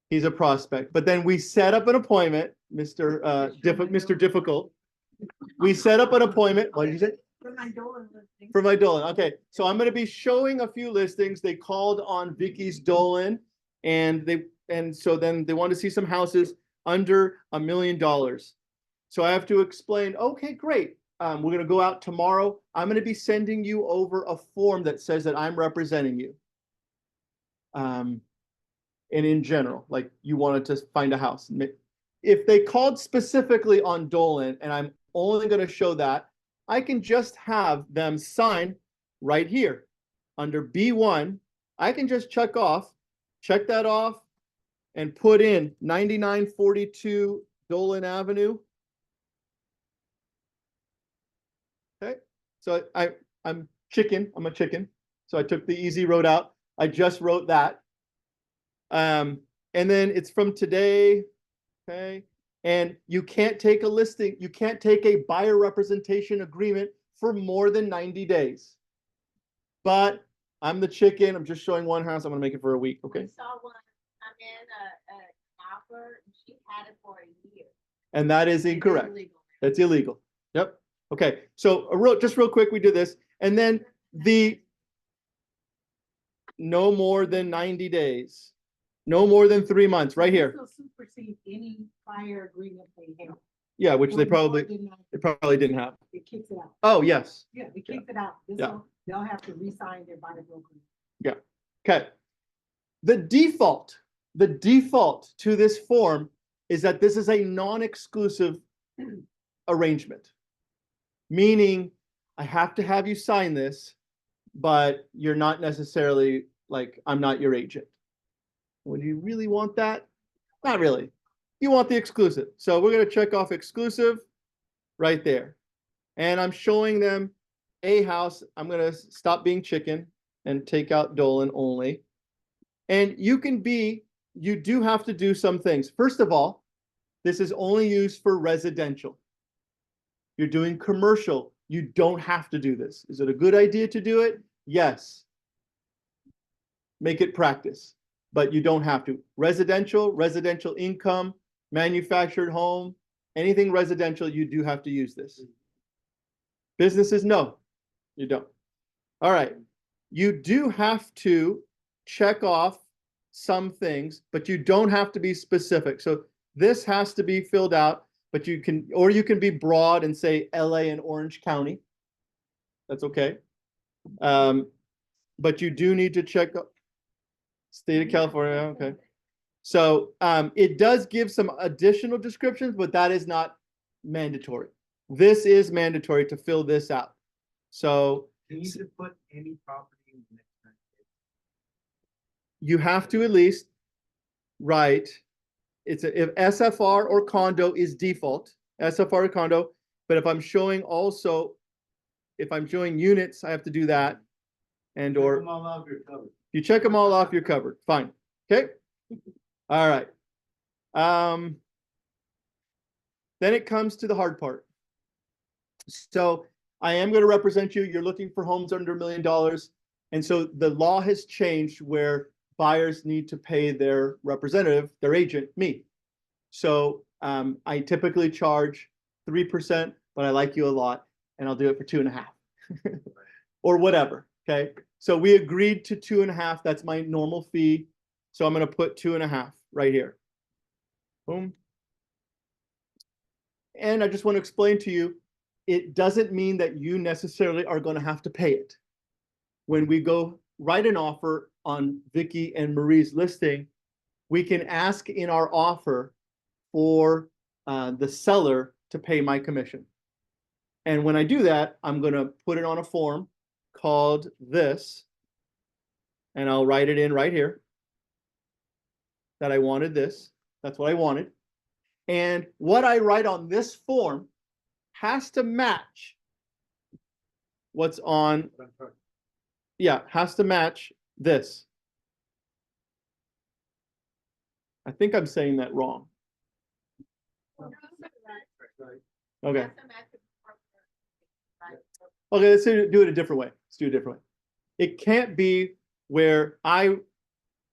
S1: He's a prospect. But then we set up an appointment, Mr. Difficult. We set up an appointment. What did you say?
S11: For my Dolan listing.
S1: For my Dolan. Okay, so I'm going to be showing a few listings. They called on Vicky's Dolan, and so then they wanted to see some houses under $1 million. So I have to explain. Okay, great. We're going to go out tomorrow. I'm going to be sending you over a form that says that I'm representing you. And in general, like you wanted to find a house. If they called specifically on Dolan, and I'm only going to show that, I can just have them sign right here under B1. I can just check that off and put in 9942 Dolan Avenue. Okay, so I'm a chicken. So I took the easy road out. I just wrote that. And then it's from today. Okay. And you can't take a listing, you can't take a buyer representation agreement for more than 90 days. But I'm the chicken, I'm just showing one house, I'm gonna make it for a week, okay?
S5: I saw one come in, an offer, and she had it for a year.
S1: And that is incorrect.
S3: Illegal.
S1: That's illegal. Yep. Okay, so just real quick, we did this, and then the no more than 90 days, no more than 3 months, right here.
S6: This will supersede any prior agreement they have.
S1: Yeah, which they
S6: Or more
S1: probably
S6: than that,
S1: didn't have.
S6: it kicks it out.
S1: Oh, yes.
S6: Yeah, it kicks it out. This
S1: Yeah.
S6: will, they'll have to re-sign their buyer broker.
S1: Okay. The default to this form is that this is a non-exclusive arrangement. Meaning I have to have you sign this, but you're not necessarily like, I'm not your agent. Would you really want that? Not really. You want the exclusive. So we're going to check off exclusive right there. And I'm showing them a house. I'm going to stop being chicken and take out Dolan only. And you do have to do some things. First of all, this is only used for residential. You're doing commercial. You don't have to do this. Is it a good idea to do it? Yes. Make it practice, but you don't have to. Residential income, manufactured home, anything residential, you do have to use this. Businesses, no, you don't. All right. You do have to check off some things, but you don't have to be specific. So this has to be filled out, but you can be broad and say LA and Orange County. That's okay. But you do need to check state of California. Okay. So it does give some additional descriptions, but that is not mandatory. This is mandatory to fill this out. So
S7: Can you just put any property in the next 90 days?
S1: you have to at least write, if SFR or condo is default, SFR or condo, but if I'm showing units, I have to do that. And
S4: Check
S1: or
S4: them all off, you're covered.
S1: you check them all off, you're covered. Fine. Okay. All right. Then it comes to the hard part. So I am going to represent you. You're looking for homes under $1 million. And so the law has changed where buyers need to pay their representative, their agent, me. So I typically charge 3%, but I like you a lot and I'll do it for 2.5 or whatever. Okay. So we agreed to 2.5. That's my normal fee. So I'm going to put 2.5 right here. Boom. And I just want to explain to you, it doesn't mean that you necessarily are going to have to pay it. When we go write an offer on Vicky and Marie's listing, we can ask in our offer for the seller to pay my commission. And when I do that, I'm going to put it on a form called this, and I'll write it in right here that I wanted this. That's what I wanted. And what I write on this form has to match what's on, has to match this. I think I'm saying that wrong. Okay. Okay, let's do it a different way. Let's do it a different way. It can't be where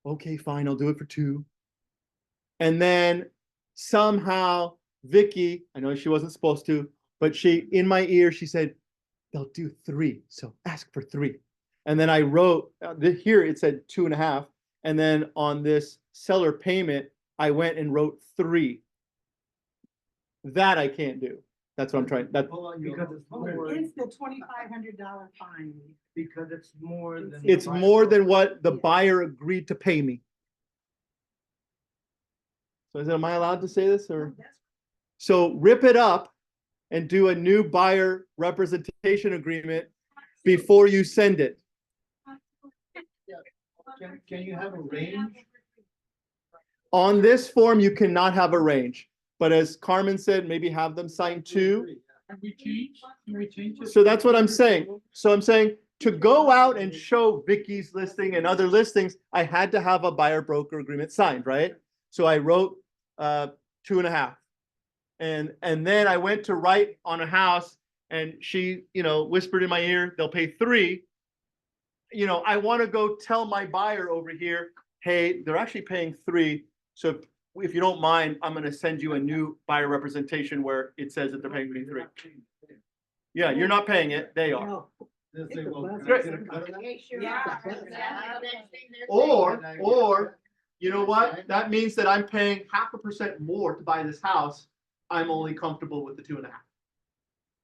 S1: okay, fine, I'll do it for 2. And then somehow Vicky, I know she wasn't supposed to, but in my ear, she said, they'll do 3. So ask for 3. And then I wrote here, it said 2.5. And then on this seller payment, I went and wrote 3. That I can't do. That's what I'm trying. Because
S7: it's more,
S6: It's the $2,500 fine.
S7: because it's more than.
S1: it's more than what the buyer agreed to pay me. So am I allowed to say this or? So rip it up and do a new buyer representation agreement before you send it.
S4: Can you have a range?
S1: On this form, you cannot have a range, but as Carmen said, maybe have them sign 2.
S4: Can we change it?
S1: So that's what I'm saying. So I'm saying to go out and show Vicky's listing and other listings, I had to have a buyer broker agreement signed, right? So I wrote 2.5. And then I went to write on a house and she, whispered in my ear, they'll pay 3. I want to go tell my buyer over here, hey, they're actually paying 3. So if you don't mind, I'm going to send you a new buyer representation where it says that they're paying me 3. Yeah, you're not paying it, they are.
S6: No,
S4: Just
S6: It's
S4: say,
S6: a
S4: well,
S6: bus.
S4: can I get a cut of that?
S1: Or, you know what? That means that I'm paying 0.5% more to buy this house. I'm only comfortable with the 2.5.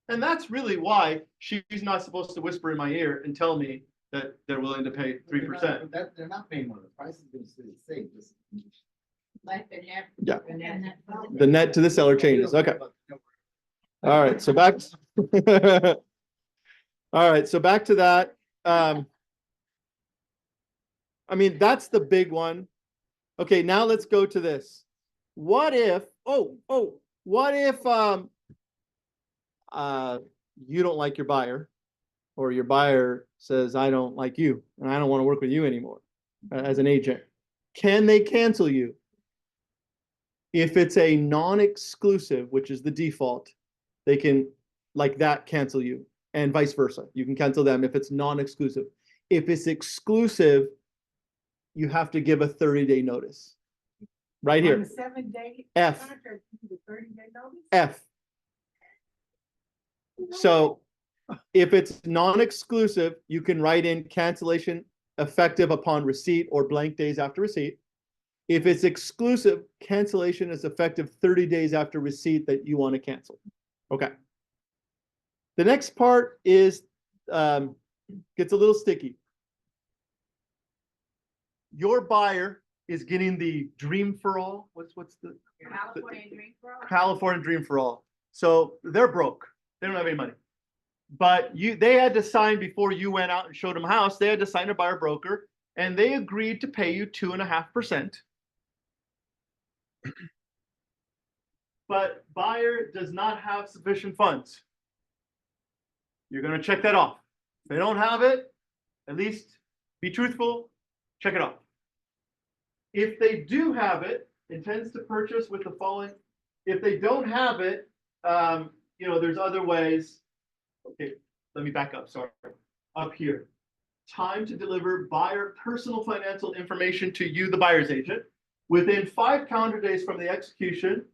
S1: And that's really why she's not supposed to whisper in my ear and tell me that they're willing to pay 3%.
S4: That, they're not paying more, the price is gonna stay the same, just.
S1: Yeah. The net to the seller changes, okay. All right, so back. All right, so back to that. I mean, that's the big one. Okay, now let's go to this. What if, what if you don't like your buyer, or your buyer says, I don't like you and I don't want to work with you anymore as an agent? Can they cancel you? If it's a non-exclusive, which is the default, they can, like that, cancel you, and vice versa. You can cancel them if it's non-exclusive. If it's exclusive, you have to give a 30-day notice. Right
S6: On
S1: here,
S6: the 7-day
S1: F.
S6: contract, you do the 30-day notice?
S1: F. So if it's non-exclusive, you can write in cancellation effective upon receipt or blank days after receipt. If it's exclusive, cancellation is effective 30 days after receipt that you want to cancel. Okay. The next part is, gets a little sticky. Your buyer is getting the dream for all. What's the
S12: California Dream for All.
S1: California dream for all? So they're broke. They don't have any money. But they had to sign before you went out and showed them a house. They had to sign a buyer broker, and they agreed to pay you 2.5%. But buyer does not have sufficient funds. You're going to check that off. If they don't have it, at least be truthful, check it off. If they do have it, intends to purchase with the following. If they don't have it, there's other ways. Okay, let me back up, sorry. Up here, time to deliver buyer personal financial information to you, the buyer's agent. Within 5 calendar days from the execution,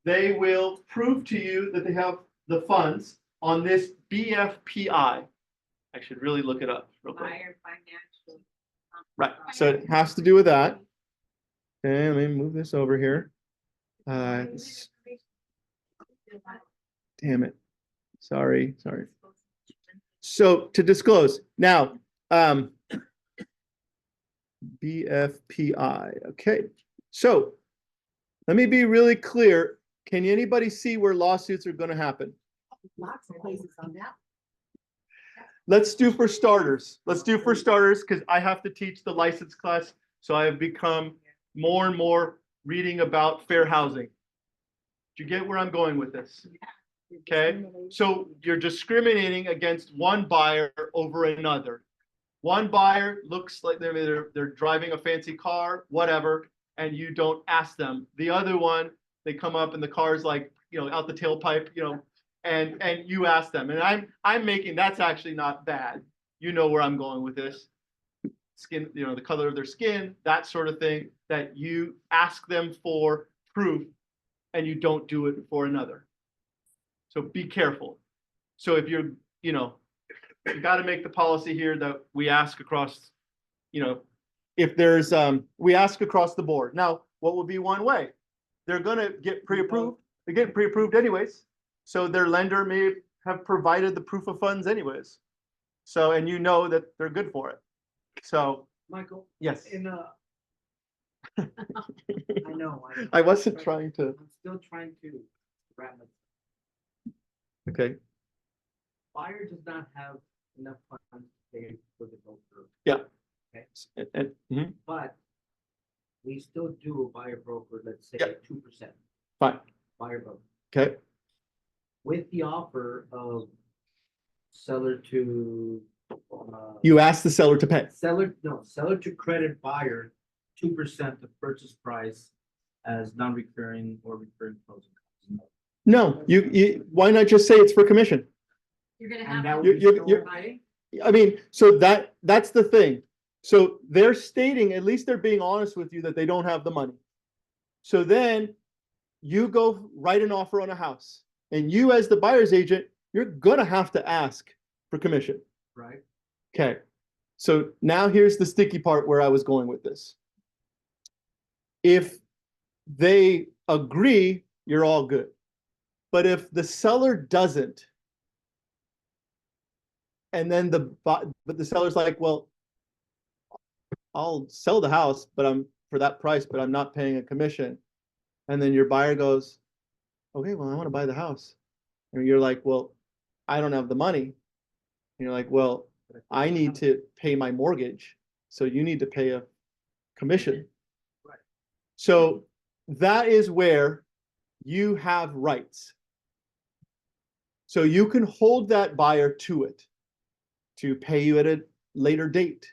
S1: they will prove to you that they have the funds on this BFPI. I should really look it up real quick.
S12: Buyer financial.
S1: Right, so it has to do with that. Okay, let me move this over here. Damn it. Sorry. So to disclose, now, BFPI, okay. So let me be really clear. Can anybody see where lawsuits are going to happen?
S6: Lots of places on that.
S1: Let's do for starters. Because I have to teach the license class. So I have become more and more reading about fair housing. Do you get where I'm going with this? Okay, so you're discriminating against one buyer over another. One buyer looks like they're driving a fancy car, whatever, and you don't ask them. The other one, they come up and the car's like, out the tailpipe, and you ask them. And I'm making, that's actually not bad. You know where I'm going with this. Skin, the color of their skin, that sort of thing, that you ask them for proof and you don't do it for another. So be careful. So if you're, you got to make the policy here that we ask across, if there's, we ask across the board. Now, what will be one way? They're going to get pre-approved. They're getting pre-approved anyways. So their lender may have provided the proof of funds anyways. So, and that they're good for it. So,
S7: Michael?
S1: yes.
S7: I know.
S1: I wasn't trying to.
S7: I'm still trying to wrap my.
S1: Okay.
S7: Buyer does not have enough funds to pay for the broker.
S1: Yeah.
S7: Okay.
S1: Mhm.
S7: But we still do a buyer broker, let's say
S1: Yeah.
S7: 2%.
S1: Fine.
S7: Buyer broker.
S1: Okay.
S7: With the offer of seller to.
S1: You ask the seller to pay.
S7: Seller to credit buyer 2% of purchase price as non-recurring or recurring closing costs.
S1: No, you why not just say it's for commission?
S3: You're gonna
S7: And
S3: have.
S7: that
S3: to-
S7: would be
S1: you're-
S7: still high?
S1: I mean, so that's the thing. So they're stating, at least they're being honest with you that they don't have the money. So then you go write an offer on a house, and you as the buyer's agent you're gonna have to ask for commission.
S7: Right?
S1: Okay, so now here's the sticky part where I was going with this. If they agree, you're all good. But if the seller doesn't, and then but the seller's like, well, I'll sell the house, but I'm for that price, but I'm not paying a commission. And then your buyer goes, okay, well, I want to buy the house. And you're like, well, I don't have the money. And you're like, well, I need to pay my mortgage. So you need to pay a commission.
S7: Right.
S1: So that is where you have rights. So you can hold that buyer to it to pay you at a later date.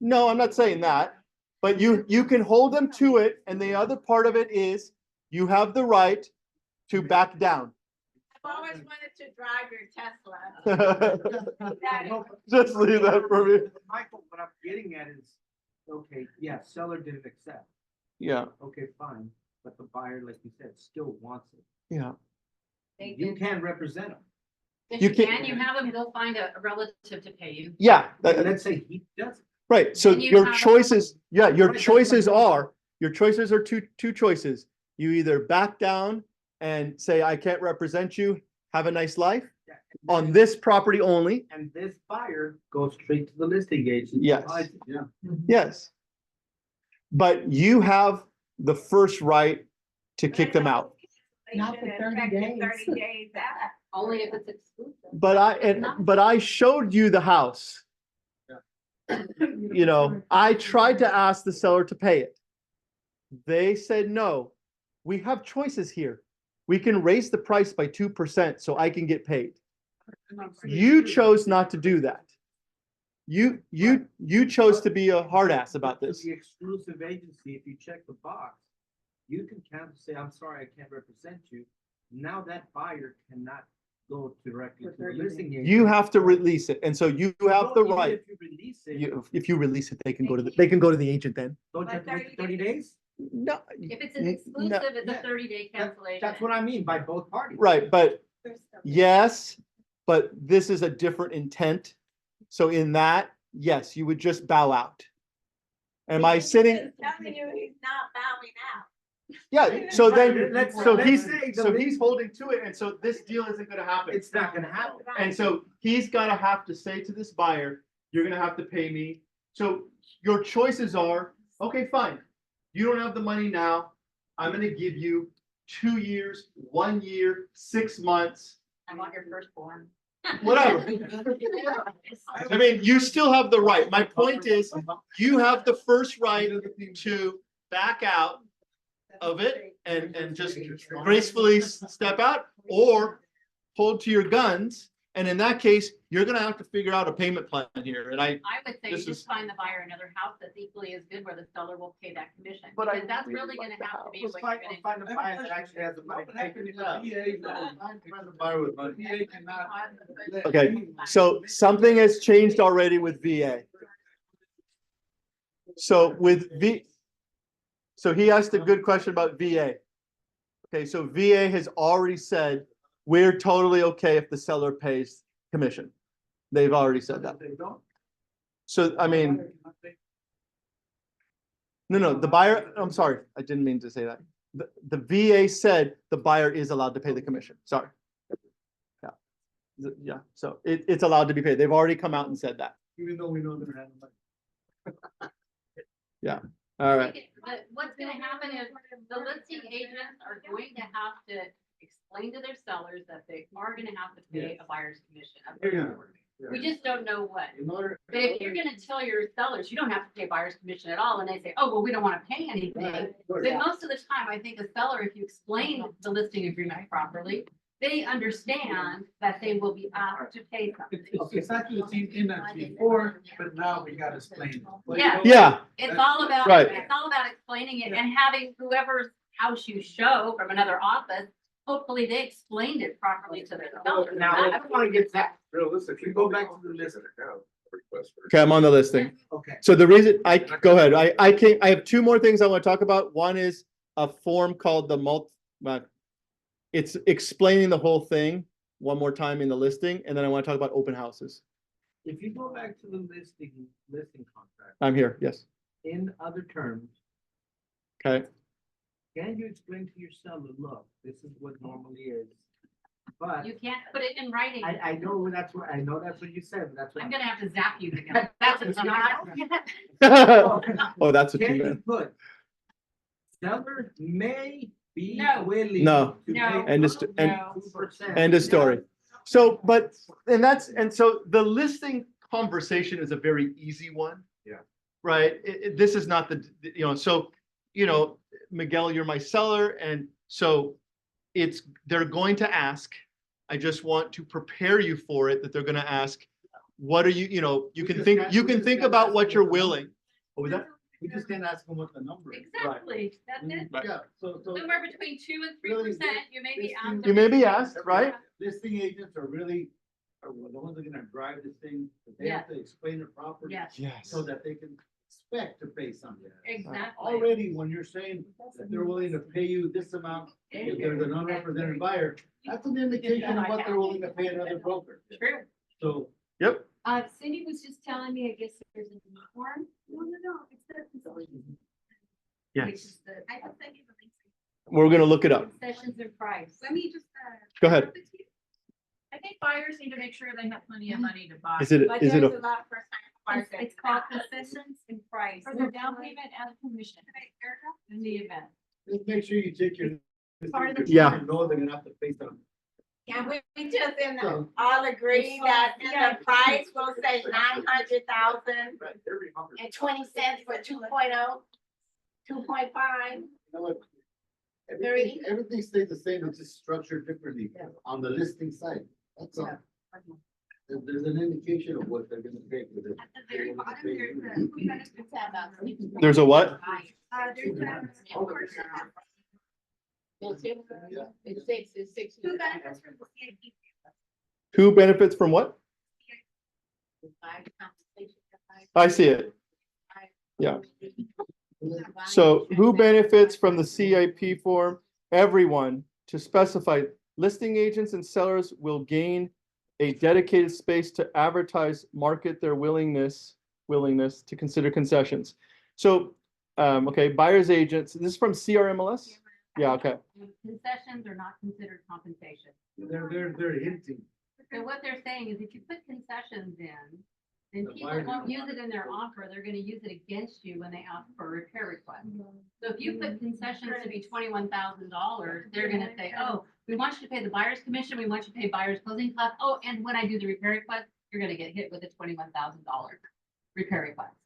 S1: No, I'm not saying that, but you can hold them to it. And the other part of it is you have the right to back down.
S5: I've always wanted to drive your Tesla.
S1: Just leave that for me.
S7: Michael, what I'm getting at is, okay, yeah, seller didn't accept.
S1: Yeah,
S7: Okay, fine, but the buyer, like you said, still wants it.
S1: yeah.
S7: You can represent them.
S3: If
S1: You
S3: you
S1: can-
S3: can, you have them go find a relative to pay you.
S1: Yeah,
S7: Let's say he doesn't.
S1: right. So
S3: And you
S1: your
S3: have a-
S1: choices, yeah, your
S7: Right, that's
S1: choices
S7: my point.
S1: are, your choices are two choices. You either back down and say, I can't represent you, have a nice life
S7: Yeah.
S1: on this property only.
S7: And this buyer goes straight to the listing agent.
S1: Yes.
S7: Yeah.
S1: Yes. But you have the first right to kick them out.
S6: Not for 30 days.
S5: 30 days out.
S3: Only if it's exclusive.
S1: But I showed you the house. You know, I tried to ask the seller to pay it. They said, no, we have choices here. We can raise the price by 2% so I can get paid. You chose not to do that. You chose to be a hard ass about
S7: But
S1: this.
S7: The exclusive agency, if you check the box, you can kind of say, I'm sorry, I can't represent you. Now that buyer cannot go directly to the listing agent.
S1: You have to release it. And so you have the
S7: No, even
S1: right.
S7: If you release it,
S1: If you release it, they can go to the agent then.
S7: don't you have to wait 30 days?
S1: No.
S3: If it's an
S1: no,
S3: exclusive, it's a
S7: yeah.
S3: 30-day cancellation.
S7: That's what I mean by both parties.
S1: Right, but yes, but this is a different intent. So in that, yes, you would just bow out. Am I sitting?
S5: Telling you he's not bowing out.
S1: Yeah, so then,
S7: Let's-
S1: so
S7: let's
S1: he's,
S7: say the
S1: so
S7: list-
S1: he's holding to it, and so this deal isn't gonna happen.
S7: It's not gonna happen.
S1: And so he's gonna have to say to this buyer, you're gonna have to pay me. So your choices are, okay, fine. You don't have the money now. I'm gonna give you 2 years, 1 year, 6 months,
S3: I want your firstborn.
S1: whatever. I mean, you still have the right. My point is, you have the first right to back out of it and just gracefully step out or hold to your guns. And in that case, you're gonna have to figure out a payment plan here. And
S3: I would say you
S1: This
S3: just
S1: is-
S3: find the buyer another house that's equally as good where the seller will pay that commission.
S1: But I
S3: Because that's
S1: really
S3: really
S1: like
S3: gonna
S1: the
S3: have to be
S1: house.
S3: what
S7: Find,
S3: you're gonna.
S7: find a buyer that actually has the money.
S1: Okay, so something has changed already with VA. So so he asked a good question about VA. Okay, so VA has already said, we're totally okay if the seller pays commission. They've already said that. So, I mean, no, the buyer, I'm sorry, I didn't mean to say that. The VA said the buyer is allowed to pay the commission, sorry. Yeah, so it's allowed to be paid. They've already come out and said that.
S4: Even though we know they're having money.
S1: All right.
S3: But what's gonna happen is the listing agents are going to have to explain to their sellers that they are gonna have to pay a buyer's commission. We just don't know what.
S4: In order.
S3: But if you're gonna tell your sellers, you don't have to pay buyer's commission at all, and they say, oh, well, we don't wanna pay anything. But most of the time, I think a seller, if you explain the listing agreement properly, they understand that they will be asked to pay something.
S4: It's exactly the same thing as before, but now we gotta explain it.
S3: Yeah.
S1: Yeah,
S3: It's all about,
S1: Right.
S3: it's all about explaining it and having whoever's house you show from another office, hopefully they explained it properly to their seller.
S7: Now, I don't wanna get that.
S9: Realistically, go back to the list.
S1: okay, I'm on the listing.
S7: Okay.
S1: So the reason go ahead, I have two more things I want to talk about. One is a form called the it's explaining the whole thing one more time in the listing, and then I want to talk about open houses.
S7: If you go back to the listing contract,
S1: I'm here, yes,
S7: in other terms,
S1: okay,
S7: can you explain to your seller, look, this is what normally is? But
S3: You can't put it in writing.
S7: I know that's what, I know that's what you said, but that's what.
S3: I'm gonna have to zap you again. That's what
S1: oh, that's what
S7: Can
S1: you
S7: you
S1: meant.
S7: put? Seller may be
S3: No.
S7: willing.
S1: No.
S7: to
S3: No.
S7: pay
S1: End of
S7: up
S1: sto-
S7: to
S1: end-
S7: 2%.
S1: End of story. So, but, and so the listing conversation is a very easy one.
S9: Yeah.
S1: Right? This is not the, so, Miguel, you're my seller, and so they're going to ask, I just want to prepare you for it, that they're gonna ask, what are you, you can think about what you're willing. What was that?
S4: We just can't ask them what the number is.
S3: Exactly, that's it.
S1: Right.
S4: Yeah, so.
S3: Somewhere between 2% and 3%, you may be asked.
S1: You may be asked, right?
S4: Listing agents are really, are the ones that are gonna drive this thing, but they have to explain it properly.
S3: Yes,
S1: Yes.
S4: So that they can expect to pay something.
S3: exactly.
S4: Already, when you're saying that they're willing to pay you this amount, if there's an unrepresented buyer, that's an indication of what they're willing to pay another broker.
S3: True.
S4: So,
S1: Yep.
S5: Cindy was just telling me, I guess there's a new form. No, it's the.
S1: Yes.
S5: I don't think it's
S1: We're gonna look it up.
S5: concessions and price.
S3: Let me just.
S1: Go ahead.
S12: I think buyers need to make sure they have plenty of money to buy.
S1: Is it,
S5: But
S1: is it,
S5: there's
S1: a-
S5: a lot of first time buyers. It's called concessions and price.
S12: For the down payment and commission in the event.
S4: just make sure you take your.
S12: Part of the-
S1: Yeah.
S4: Know they're gonna have to pay something.
S5: Can we just
S4: So-
S5: all agree that the price will say 900,000
S9: Right, every number.
S5: and 20 cents for 2.0, 2.5?
S4: You know what? Everything stays the same, it's just structured differently on the listing site, that's all. There's an indication of what they're gonna pay for this.
S3: At the very bottom, there's a who benefits from.
S1: There's a what?
S3: There's a.
S5: It's six.
S3: Who benefits from the CIP?
S1: Who benefits from what? I see it. Yeah. So who benefits from the CIP form? Everyone. To specify, listing agents and sellers will gain a dedicated space to advertise, market their willingness to consider concessions. So, okay, buyer's agents, this is from CR-MLS? Yeah, okay.
S3: Concessions are not considered compensation.
S4: They're hinting.
S3: So what they're saying is if you put concessions in, then
S4: The
S3: people
S4: buyer-
S3: won't use it in their offer, they're gonna use it against you when they ask for a repair request. So if you put concessions to be $21,000, they're gonna say, oh, we want you to pay the buyer's commission, we want you to pay buyer's closing costs, oh, and when I do the repair request, you're gonna get hit with a $21,000 repair request.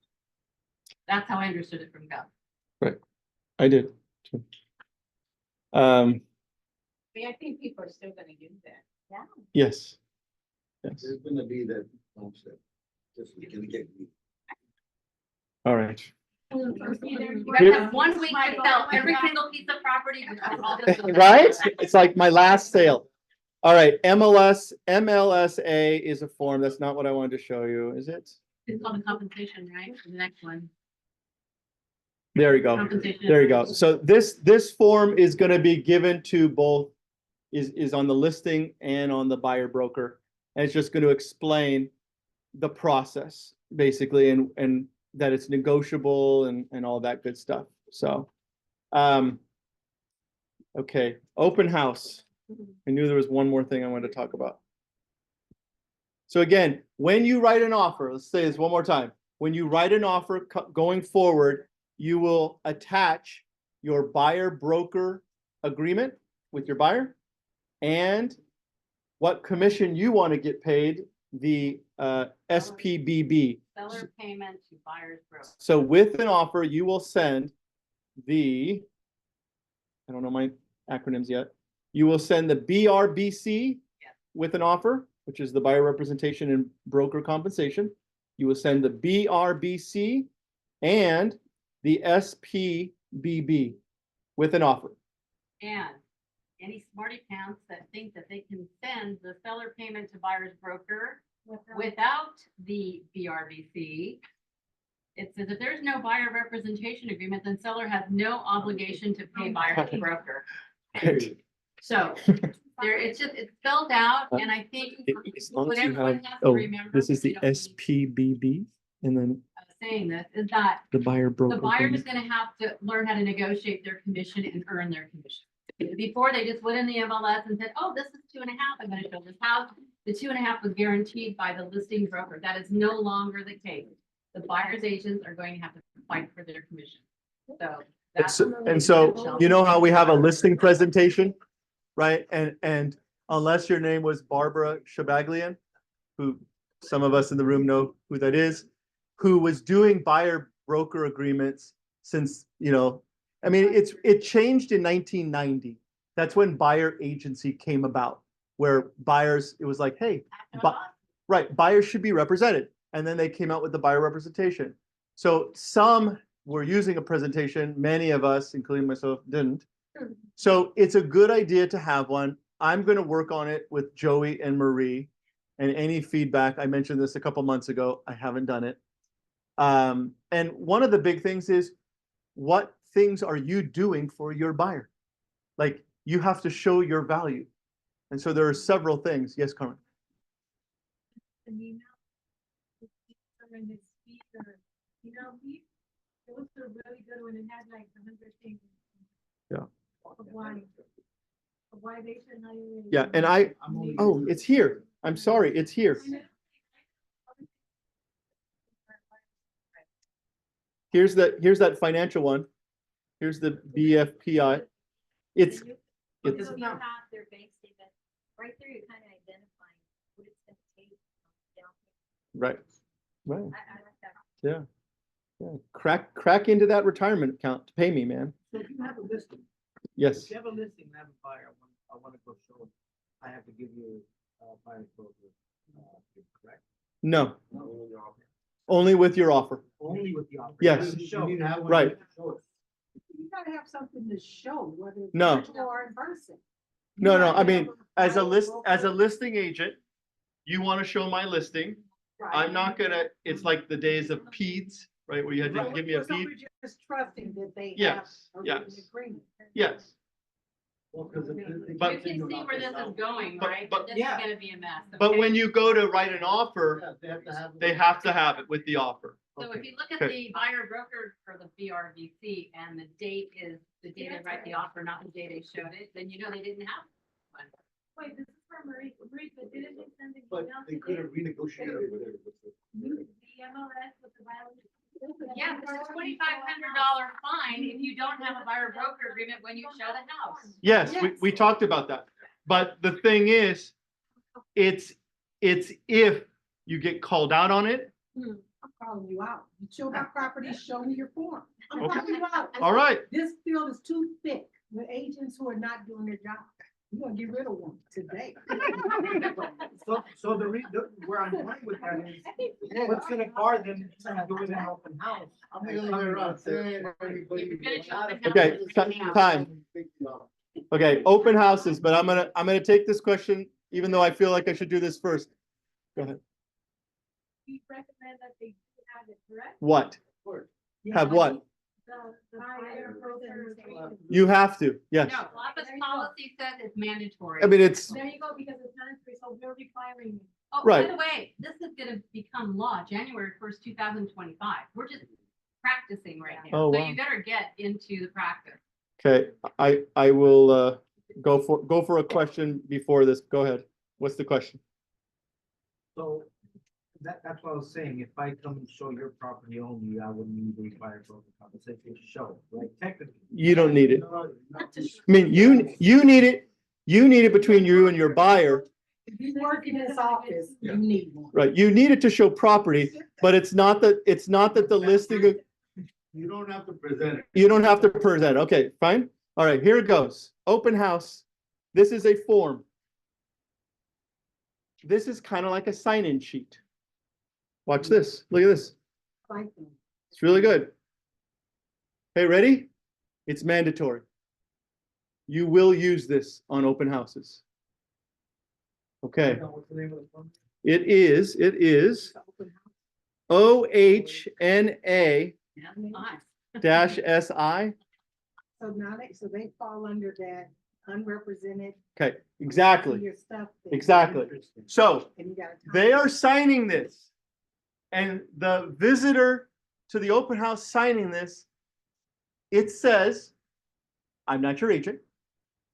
S3: That's how I understood it from Gov.
S1: I did. too.
S5: I think people are still gonna use that. Yeah.
S1: Yes. Yes.
S4: There's gonna be that concept. Just gonna get.
S1: All right.
S3: You guys have 1 week to sell every single piece of property. before all this goes-
S1: Right? It's like my last sale. All right, MLSA is a form. That's not what I wanted to show you, is it?
S3: It's called the compensation, right? The next one.
S1: There you go.
S3: Compensation.
S1: There you go. So this form is gonna be given to both, is on the listing and on the buyer broker. And it's just gonna explain the process, basically, and that it's negotiable and all that good stuff. So, okay, open house. I knew there was one more thing I wanted to talk about. So again, when you write an offer, let's say this one more time. When you write an offer going forward, you will attach your buyer broker agreement with your buyer and what commission you want to get paid, the SPBB.
S3: Seller payment to buyer's broker.
S1: So with an offer, you will send the, I don't know my acronyms yet. You will send the BRBC with an offer, which is the buyer representation and broker compensation. You will send the BRBC and the SPBB with an offer.
S3: And any smarty pants that think that they can send the seller payment to buyer's broker without the BRBC, it says if there's no buyer representation agreement, then seller has no obligation to pay buyer's broker. So there, it's spelled out and I think
S1: As
S3: what
S1: long as you
S3: everyone
S1: have,
S3: has to
S1: oh,
S3: remember.
S1: this is
S3: they
S1: the
S3: don't need
S1: SPBB and then
S3: Saying this is that
S1: the buyer broker.
S3: the buyer is
S1: agreement.
S3: gonna have to learn how to negotiate their commission and earn their commission. Before, they just went in the MLS and said, oh, this is 2.5, I'm gonna show this house. The 2.5 was guaranteed by the listing broker. That is no longer the case. The buyer's agents are going to have to fight for their commission. So. that's
S1: And so, you know how we have a listing presentation, right? And unless your name was Barbara Shabaglian, who some of us in the room know who that is, who was doing buyer broker agreements since, I mean, it changed in 1990. That's when buyer agency came about, where buyers, it was like, hey, right, buyers should be represented. And then they came out with the buyer representation. So some were using a presentation, many of us, including myself, didn't. So it's a good idea to have one. I'm going to work on it with Joey and Marie. And any feedback, I mentioned this a couple months ago, I haven't done it. And one of the big things is, what things are you doing for your buyer? Like, you have to show your value. And so there are several things. Yes, Carmen?
S5: It was a really good one. It had like 100 things.
S1: Yeah.
S5: Why they should not even.
S1: Yeah, and oh, it's here. I'm sorry, it's here. Here's that financial one. Here's the BFPI. It's
S5: So you have their bank statement, right there, you're kind of identifying what it's gonna take.
S1: right.
S5: I like that.
S1: Yeah. Yeah. Crack into that retirement account to pay me, man.
S7: So if you have a listing,
S1: Yes.
S7: if you have a listing and have a buyer, I want to go show it, I have to give you a buyer broker, correct?
S1: No. Only with your offer.
S7: Only with the offer.
S1: Yes.
S7: Show.
S4: You need to have one
S1: Right.
S4: to show it.
S6: You gotta have something to show, whether it's
S1: No.
S6: virtual or in person.
S1: No,
S6: You
S1: no,
S6: gotta
S1: I mean,
S6: have
S1: as a
S6: buyer
S1: listing agent, you want to show my listing.
S6: broker.
S1: I'm not gonna, it's like the days of PEDs, right, where you had to
S6: Right.
S1: give me a
S6: So
S1: PED.
S6: we're just trusting that they have
S1: Yes,
S6: a written
S1: yes,
S6: agreement.
S1: yes.
S4: Well, 'cause
S3: You
S1: But-
S3: can see where this is going,
S1: But-
S3: right?
S1: but-
S3: This is
S7: yeah.
S3: gonna be a mess.
S1: But
S3: okay?
S1: when you go to write an offer,
S4: Yeah,
S1: they have to have it with the offer.
S3: So if you look at
S1: Okay.
S3: the buyer broker for the BRBC and the date is the day they write the offer, not the day they showed it, then you know they didn't have one.
S5: Wait, this is for Marie, but didn't they send an
S4: But
S5: email
S4: they could have renegotiated with it.
S5: the MLS with the violation?
S3: Yeah, there's a $2,500 fine if you don't have a buyer broker agreement when you show the house.
S1: Yes, we talked about that. But the thing is, it's if you get called out on it.
S6: I'm calling you out. You show my property, show me your form. I'm
S1: Okay.
S6: calling you out.
S1: All right.
S6: This field is too thick with agents who are not doing their job. You're gonna get rid of one today.
S7: So where I'm going with that is, what's gonna bar them from doing an open house?
S4: I'm the other way around. Say everybody-
S1: Okay, time. Okay, open houses, but I'm gonna take this question, even though I feel like I should do this first. Go ahead.
S5: We recommend that they do have it, correct?
S1: What? Have what?
S5: The buyer broker.
S1: You have to, yes.
S3: No, office policy says it's mandatory.
S1: I mean, it's,
S5: There you go, because it's mandatory, so we're requiring it.
S3: Oh, by
S1: right.
S3: the way, this is gonna become law January 1st, 2025. We're just practicing right now.
S1: Oh,
S3: So
S1: wow.
S3: you better get into the practice.
S1: okay, I will, go for a question before this. Go ahead. What's the question?
S7: So that's what I was saying. If I come and show your property only, I wouldn't need a buyer broker compensation to show, right? Technically.
S1: You don't need it. I mean, you need it between you and your buyer,
S6: If you work in this office, you need one.
S1: right? You need it to show property, but it's not that the listing,
S4: You don't have to present it.
S1: you don't have to present. Okay, fine. All right, here it goes. Open house. This is a form. This is kind of like a sign-in sheet. Watch this. Look at this.
S6: Thank you.
S1: It's really good. Okay, ready? It's mandatory. You will use this on open houses. Okay,
S7: What's the name of the firm?
S1: it is OHNA
S3: That's fine.
S1: dash SI.
S6: So now so they fall under that unrepresented.
S1: Okay, exactly,
S6: Your stuff. there.
S1: exactly. So
S6: And you gotta.
S1: they are signing this. And the visitor to the open house signing this, it says, I'm not your agent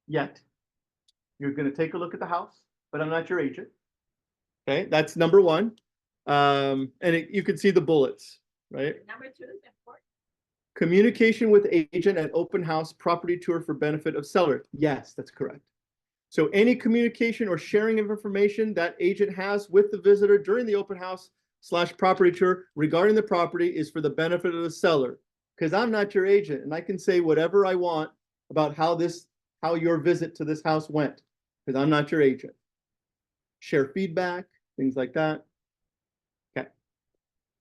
S1: yet. You're gonna take a look at the house, but I'm not your agent. Okay, that's number one. You can see the bullets, right?
S12: Number 2 is important.
S1: Communication with agent at open house property tour for benefit of seller. Yes, that's correct. So any communication or sharing of information that agent has with the visitor during the open house / property tour regarding the property is for the benefit of the seller. Because I'm not your agent and I can say whatever I want about how your visit to this house went, because I'm not your agent. Share feedback, things like that. Okay.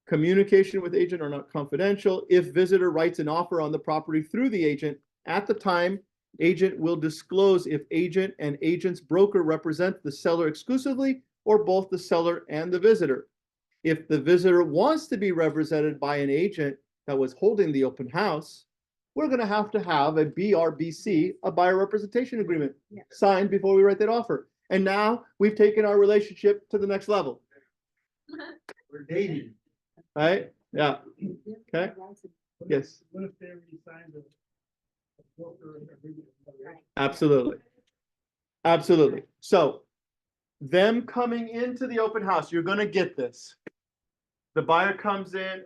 S1: Communication with agent are not confidential. If visitor writes an offer on the property through the agent, at the time, agent will disclose if agent and agent's broker represent the seller exclusively or both the seller and the visitor. If the visitor wants to be represented by an agent that was holding the open house, we're going to have a BRBC, a buyer representation agreement, signed before we write that offer. And now we've taken our relationship to the next level.
S4: We're dating.
S1: Right? Yeah. Okay. Yes.
S10: What if they already signed a broker agreement?
S1: Absolutely. Absolutely. So them coming into the open house, you're going to get this. The buyer comes in,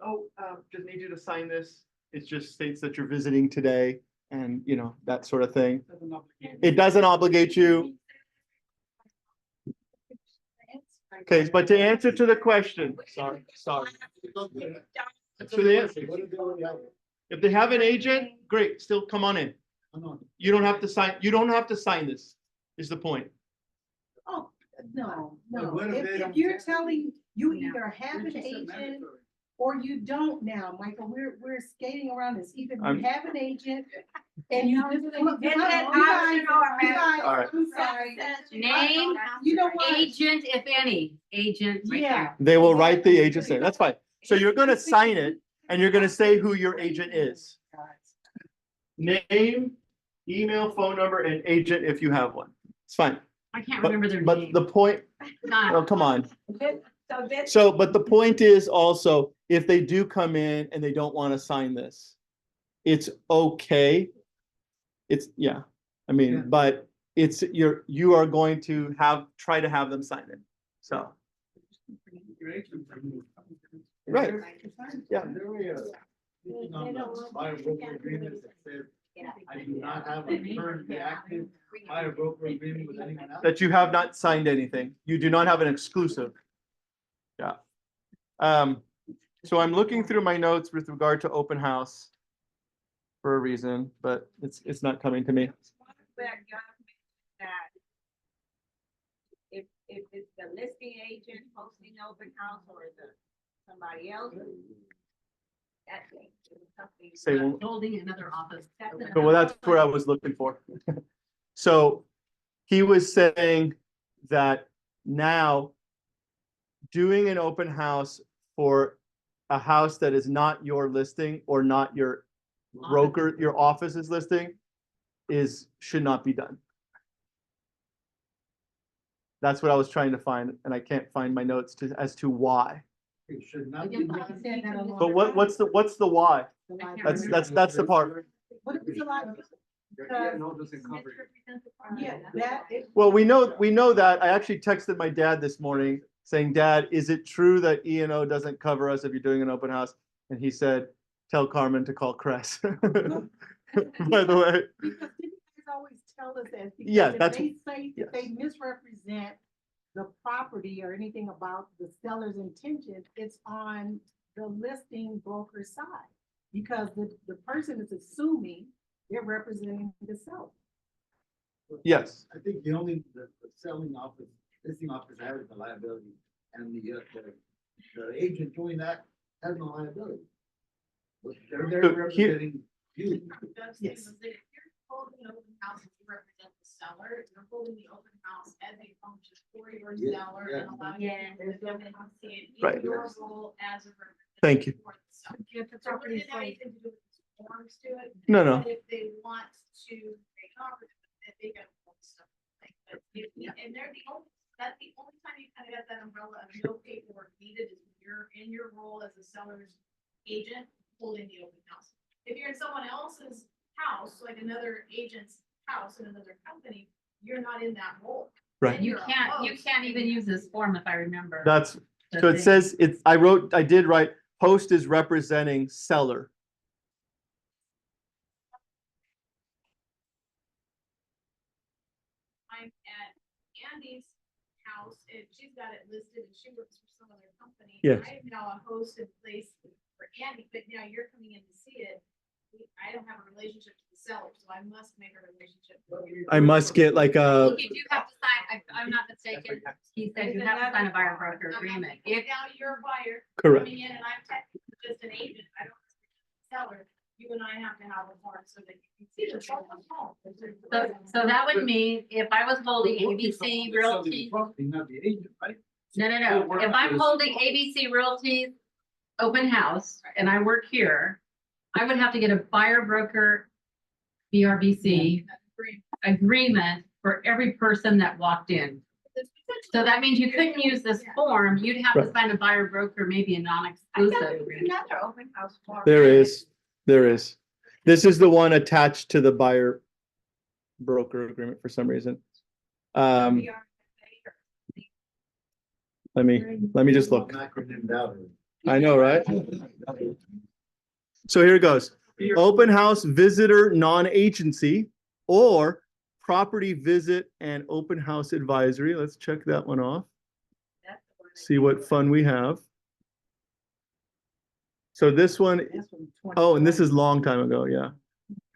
S1: just need you to sign this. It just states that you're visiting today and, that sort of thing. It doesn't obligate you. Okay, but to answer to the question, sorry. To the answer. If they have an agent, great, still come on in. You don't have to sign this, is the point.
S6: Oh, no.
S4: What if they
S6: If
S4: don't
S6: you're
S4: get-
S6: telling, you either have an agent or you don't now, Michael, we're skating around this. Either you
S1: I'm-
S6: have an agent and you just.
S12: All
S1: right.
S6: I'm sorry.
S3: Name,
S6: You know what?
S3: agent, if any, agent. right
S6: Yeah.
S3: there.
S1: They will write the agent's name. That's fine. So you're going to sign it and you're going to say who your agent is. Name, email, phone number, and agent if you have one. It's fine.
S3: I can't
S1: But,
S3: remember their
S1: but
S3: name.
S1: the point,
S3: God.
S1: oh, come on.
S11: So that's.
S1: So, but the point is also, if they do come in and they don't want to sign this, it's okay. But you are going to try to have them sign it. So, right. Yeah.
S4: Buyer broker agreement that says, I do not have a current active buyer broker agreement with anyone else.
S1: That you have not signed anything. You do not have an exclusive. Yeah. So I'm looking through my notes with regard to open house for a reason, but it's not coming to me.
S11: If it's the listing agent hosting the open house or somebody else. That's something.
S1: Say, well,
S3: Holding another office.
S1: well, that's where I was looking for. So he was saying that now doing an open house for a house that is not your listing or not your broker, your office's listing should not be done. That's what I was trying to find, and I can't find my notes as to why.
S4: It should not be done.
S1: But what's the why? That's the part.
S6: What if it's a lot? Yeah, that is.
S1: Well, we know that. I actually texted my dad this morning saying, Dad, is it true that E&O doesn't cover us if you're doing an open house? And he said, tell Carmen to call Cress. By the way.
S6: Because you guys always tell us that. because
S1: Yeah,
S6: if
S1: that's-
S6: They say
S1: yes.
S6: that they misrepresent the property or anything about the seller's intention, it's on the listing broker side. Because the person is assuming they're representing the seller.
S1: Yes.
S4: I think the selling office, listing office has the liability, and the agent doing that has no liability. But they're
S1: So here-
S4: representing you.
S6: Yes.
S3: If you're holding an open house and you represent the seller, you're holding the open house as a function for your
S4: Yeah,
S3: seller
S4: yeah.
S3: and allowing
S11: Yeah.
S3: them to see it
S1: Right.
S3: in your role as a representative.
S1: Thank you.
S3: for the seller. So it doesn't have anything to do with forms to it.
S1: No.
S3: But if they want to make offers,
S12: that they got stuff. But and they're the only, that's the only time you kind of got that umbrella of no paperwork needed is when you're in your role as a seller's agent holding the open house. If you're in someone else's house, like another agent's house in another company, you're not in that role.
S1: Right.
S12: Then
S3: You
S12: you're a
S3: can't
S12: host.
S3: even use this form if I remember.
S1: That's,
S3: the
S1: so it
S3: thing.
S1: says, I did write, host is representing seller.
S12: I'm at Andy's house and she's got it listed and she works for some other company.
S1: Yes.
S12: I am now a host in place for Andy, but now you're coming in to see it. I don't have a relationship to the seller, so I must make a relationship.
S1: I must get like a,
S3: You do have to sign, I'm not mistaken, he said you have to sign a buyer broker agreement. If
S12: Now you're a buyer
S1: correct.
S12: coming in and I'm technically just an agent, I don't seller, you and I have to have a form so that you can see the home.
S3: So that would mean if I was holding ABC Realty,
S4: Property, not the agent, right?
S3: no. If I'm holding ABC Realty open house and I work here, I would have to get a buyer broker BRBC agreement for every person that walked in. So that means you couldn't use this form. You'd have to
S1: Right.
S3: sign a buyer broker, maybe a non-exclusive agreement.
S12: Another open house form.
S1: There is. This is the one attached to the buyer broker agreement for some reason. Let me just look.
S4: Acronymed out.
S1: I know, right? So here it goes. Open house visitor non-agency or property visit and open house advisory. Let's check that one off. See what fun we have. So this one, oh, and this is long time ago, yeah.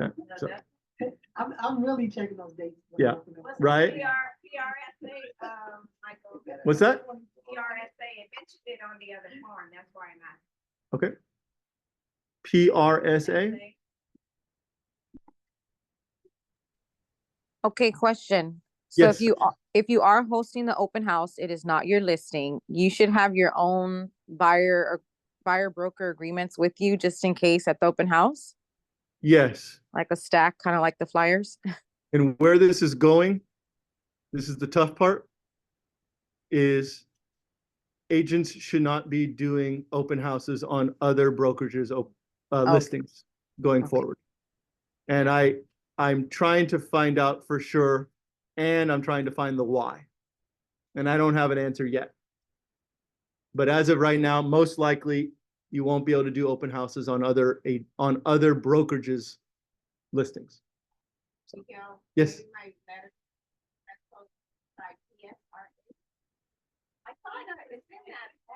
S1: Okay, so,
S6: I'm really checking those dates.
S1: Yeah. right?
S5: PRSA, Michael.
S1: What's that?
S5: PRSA, it mentioned it on the other form, that's why I'm asking.
S1: Okay. PRSA?
S2: Okay, question. So
S1: Yes.
S2: if you are hosting the open house, it is not your listing. You should have your own buyer broker agreements with you just in case at the open house,
S1: Yes.
S2: like a stack, kind of like the flyers.
S1: And where this is going, this is the tough part, is agents should not be doing open houses on other brokerages, listings going forward. And I'm trying to find out for sure, and I'm trying to find the why. And I don't have an answer yet. But as of right now, most likely you won't be able to do open houses on other brokerages listings. Yes.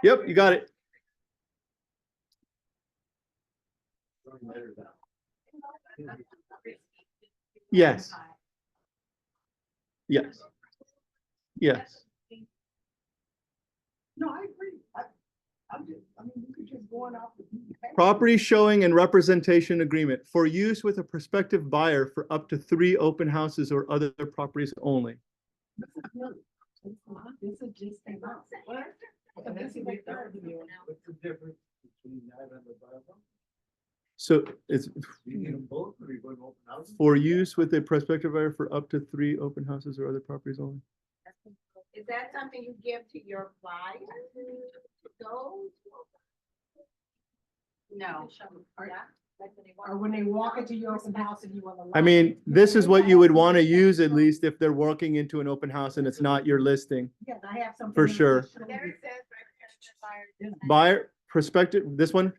S1: Yep, you got it. Yes. Yes. Yes.
S6: No, I agree. I mean, we could just going off the.
S1: Property showing and representation agreement for use with a prospective buyer for up to 3 open houses or other properties only.
S6: This is just came out. This is like third year.
S4: What's the difference between that and the bylaw?
S1: So it's
S4: You need them both, or you going to open houses?
S1: for use with a prospective buyer for up to 3 open houses or other properties only.
S5: Is that something you give to your buyer to go?
S3: No.
S6: Or when they walk into your open house and you want to.
S1: I mean, this is what you would want to use at least if they're walking into an open house and it's not your listing.
S6: Yeah, I have something.
S1: For
S6: else
S1: sure.
S6: to show
S5: There
S6: you.
S5: it says representative buyer.
S1: Buyer, prospective, this one.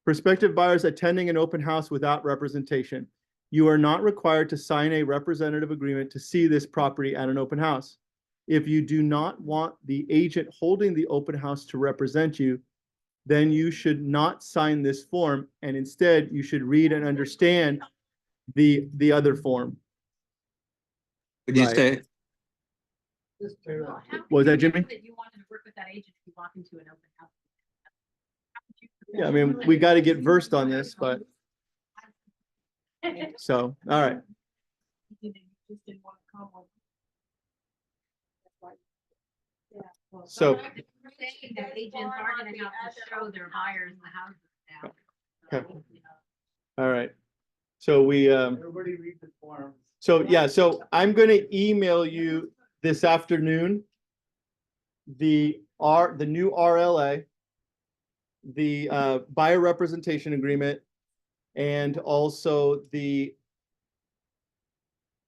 S1: Prospective buyers attending an open house without representation. You are not required to sign a representative agreement to see this property at an open house. If you do not want the agent holding the open house to represent you, then you should not sign this form, and instead you should read and understand the other form.
S13: Would you
S1: Right.
S13: say,
S4: Just tear out.
S1: What was that, Jimmy?
S12: That you wanted to work with that agent if you walk into an open house.
S1: Yeah, I mean, we got to get versed on this, but so, all right. So,
S12: Saying that agents are gonna have to show their buyers the houses now.
S1: Okay. all right. So we,
S4: Everybody read the forms.
S1: so yeah, so I'm gonna email you this afternoon the new RLA, the buyer representation agreement, and also the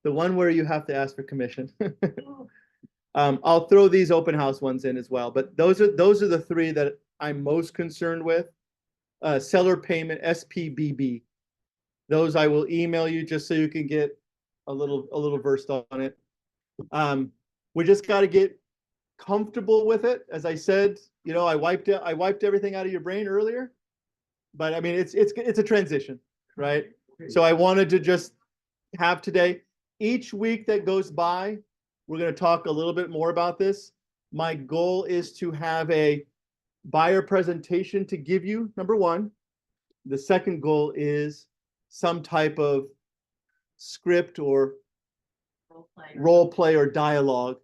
S1: one where you have to ask for commission. I'll throw these open house ones in as well, but those are the three that I'm most concerned with. Seller payment, SPBB. Those I will email you just so you can get a little versed on it. We just got to get comfortable with it. As I said, I wiped everything out of your brain earlier, but I mean, it's a transition, right? So I wanted to just have today, each week that goes by, we're going to talk a little bit more about this. My goal is to have a buyer presentation to give you, number one. The second goal is some type of script or role play or dialogue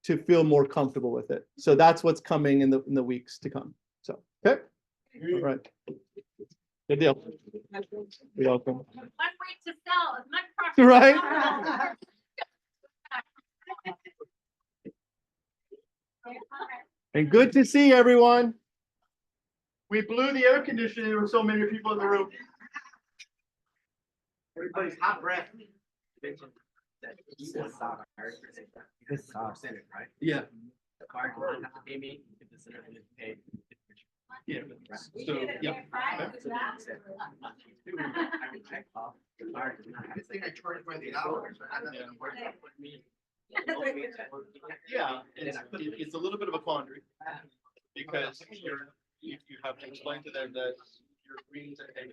S1: to feel more comfortable with it. So that's what's coming in the weeks to come. So, okay. All right. Good deal. You're welcome.
S3: One way to sell as much property. as
S1: Right?
S3: possible.
S1: And good to see everyone. We blew the air conditioning. There were so many people in the room.
S7: Everybody's hot breath. This right?
S1: Yeah.
S7: The car does not have to pay me if the seller is paid.
S1: Yeah. So, yeah.
S7: I think I charge by the hour.
S1: Yeah, it's a little bit of a quandary because you have to explain to them that you're agreeing to pay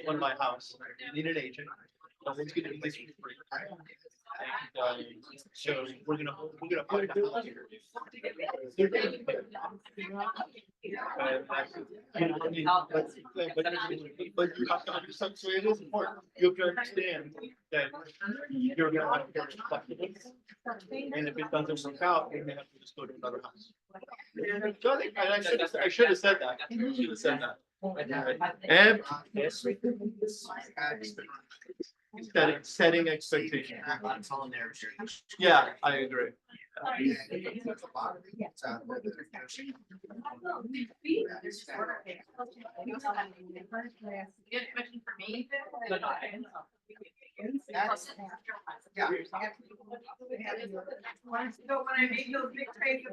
S1: on my house. You need an agent. No one's gonna do this for free. And, so we're gonna find a house here. But you have to understand, so it is important. You have to understand that you're gonna have to get flexible. And if it doesn't work out, you may have to just go to another house. So I think I should have said that. I should have said that. And setting expectations. Yeah, I agree.
S3: You have a question for me?
S12: So when I make those big trades.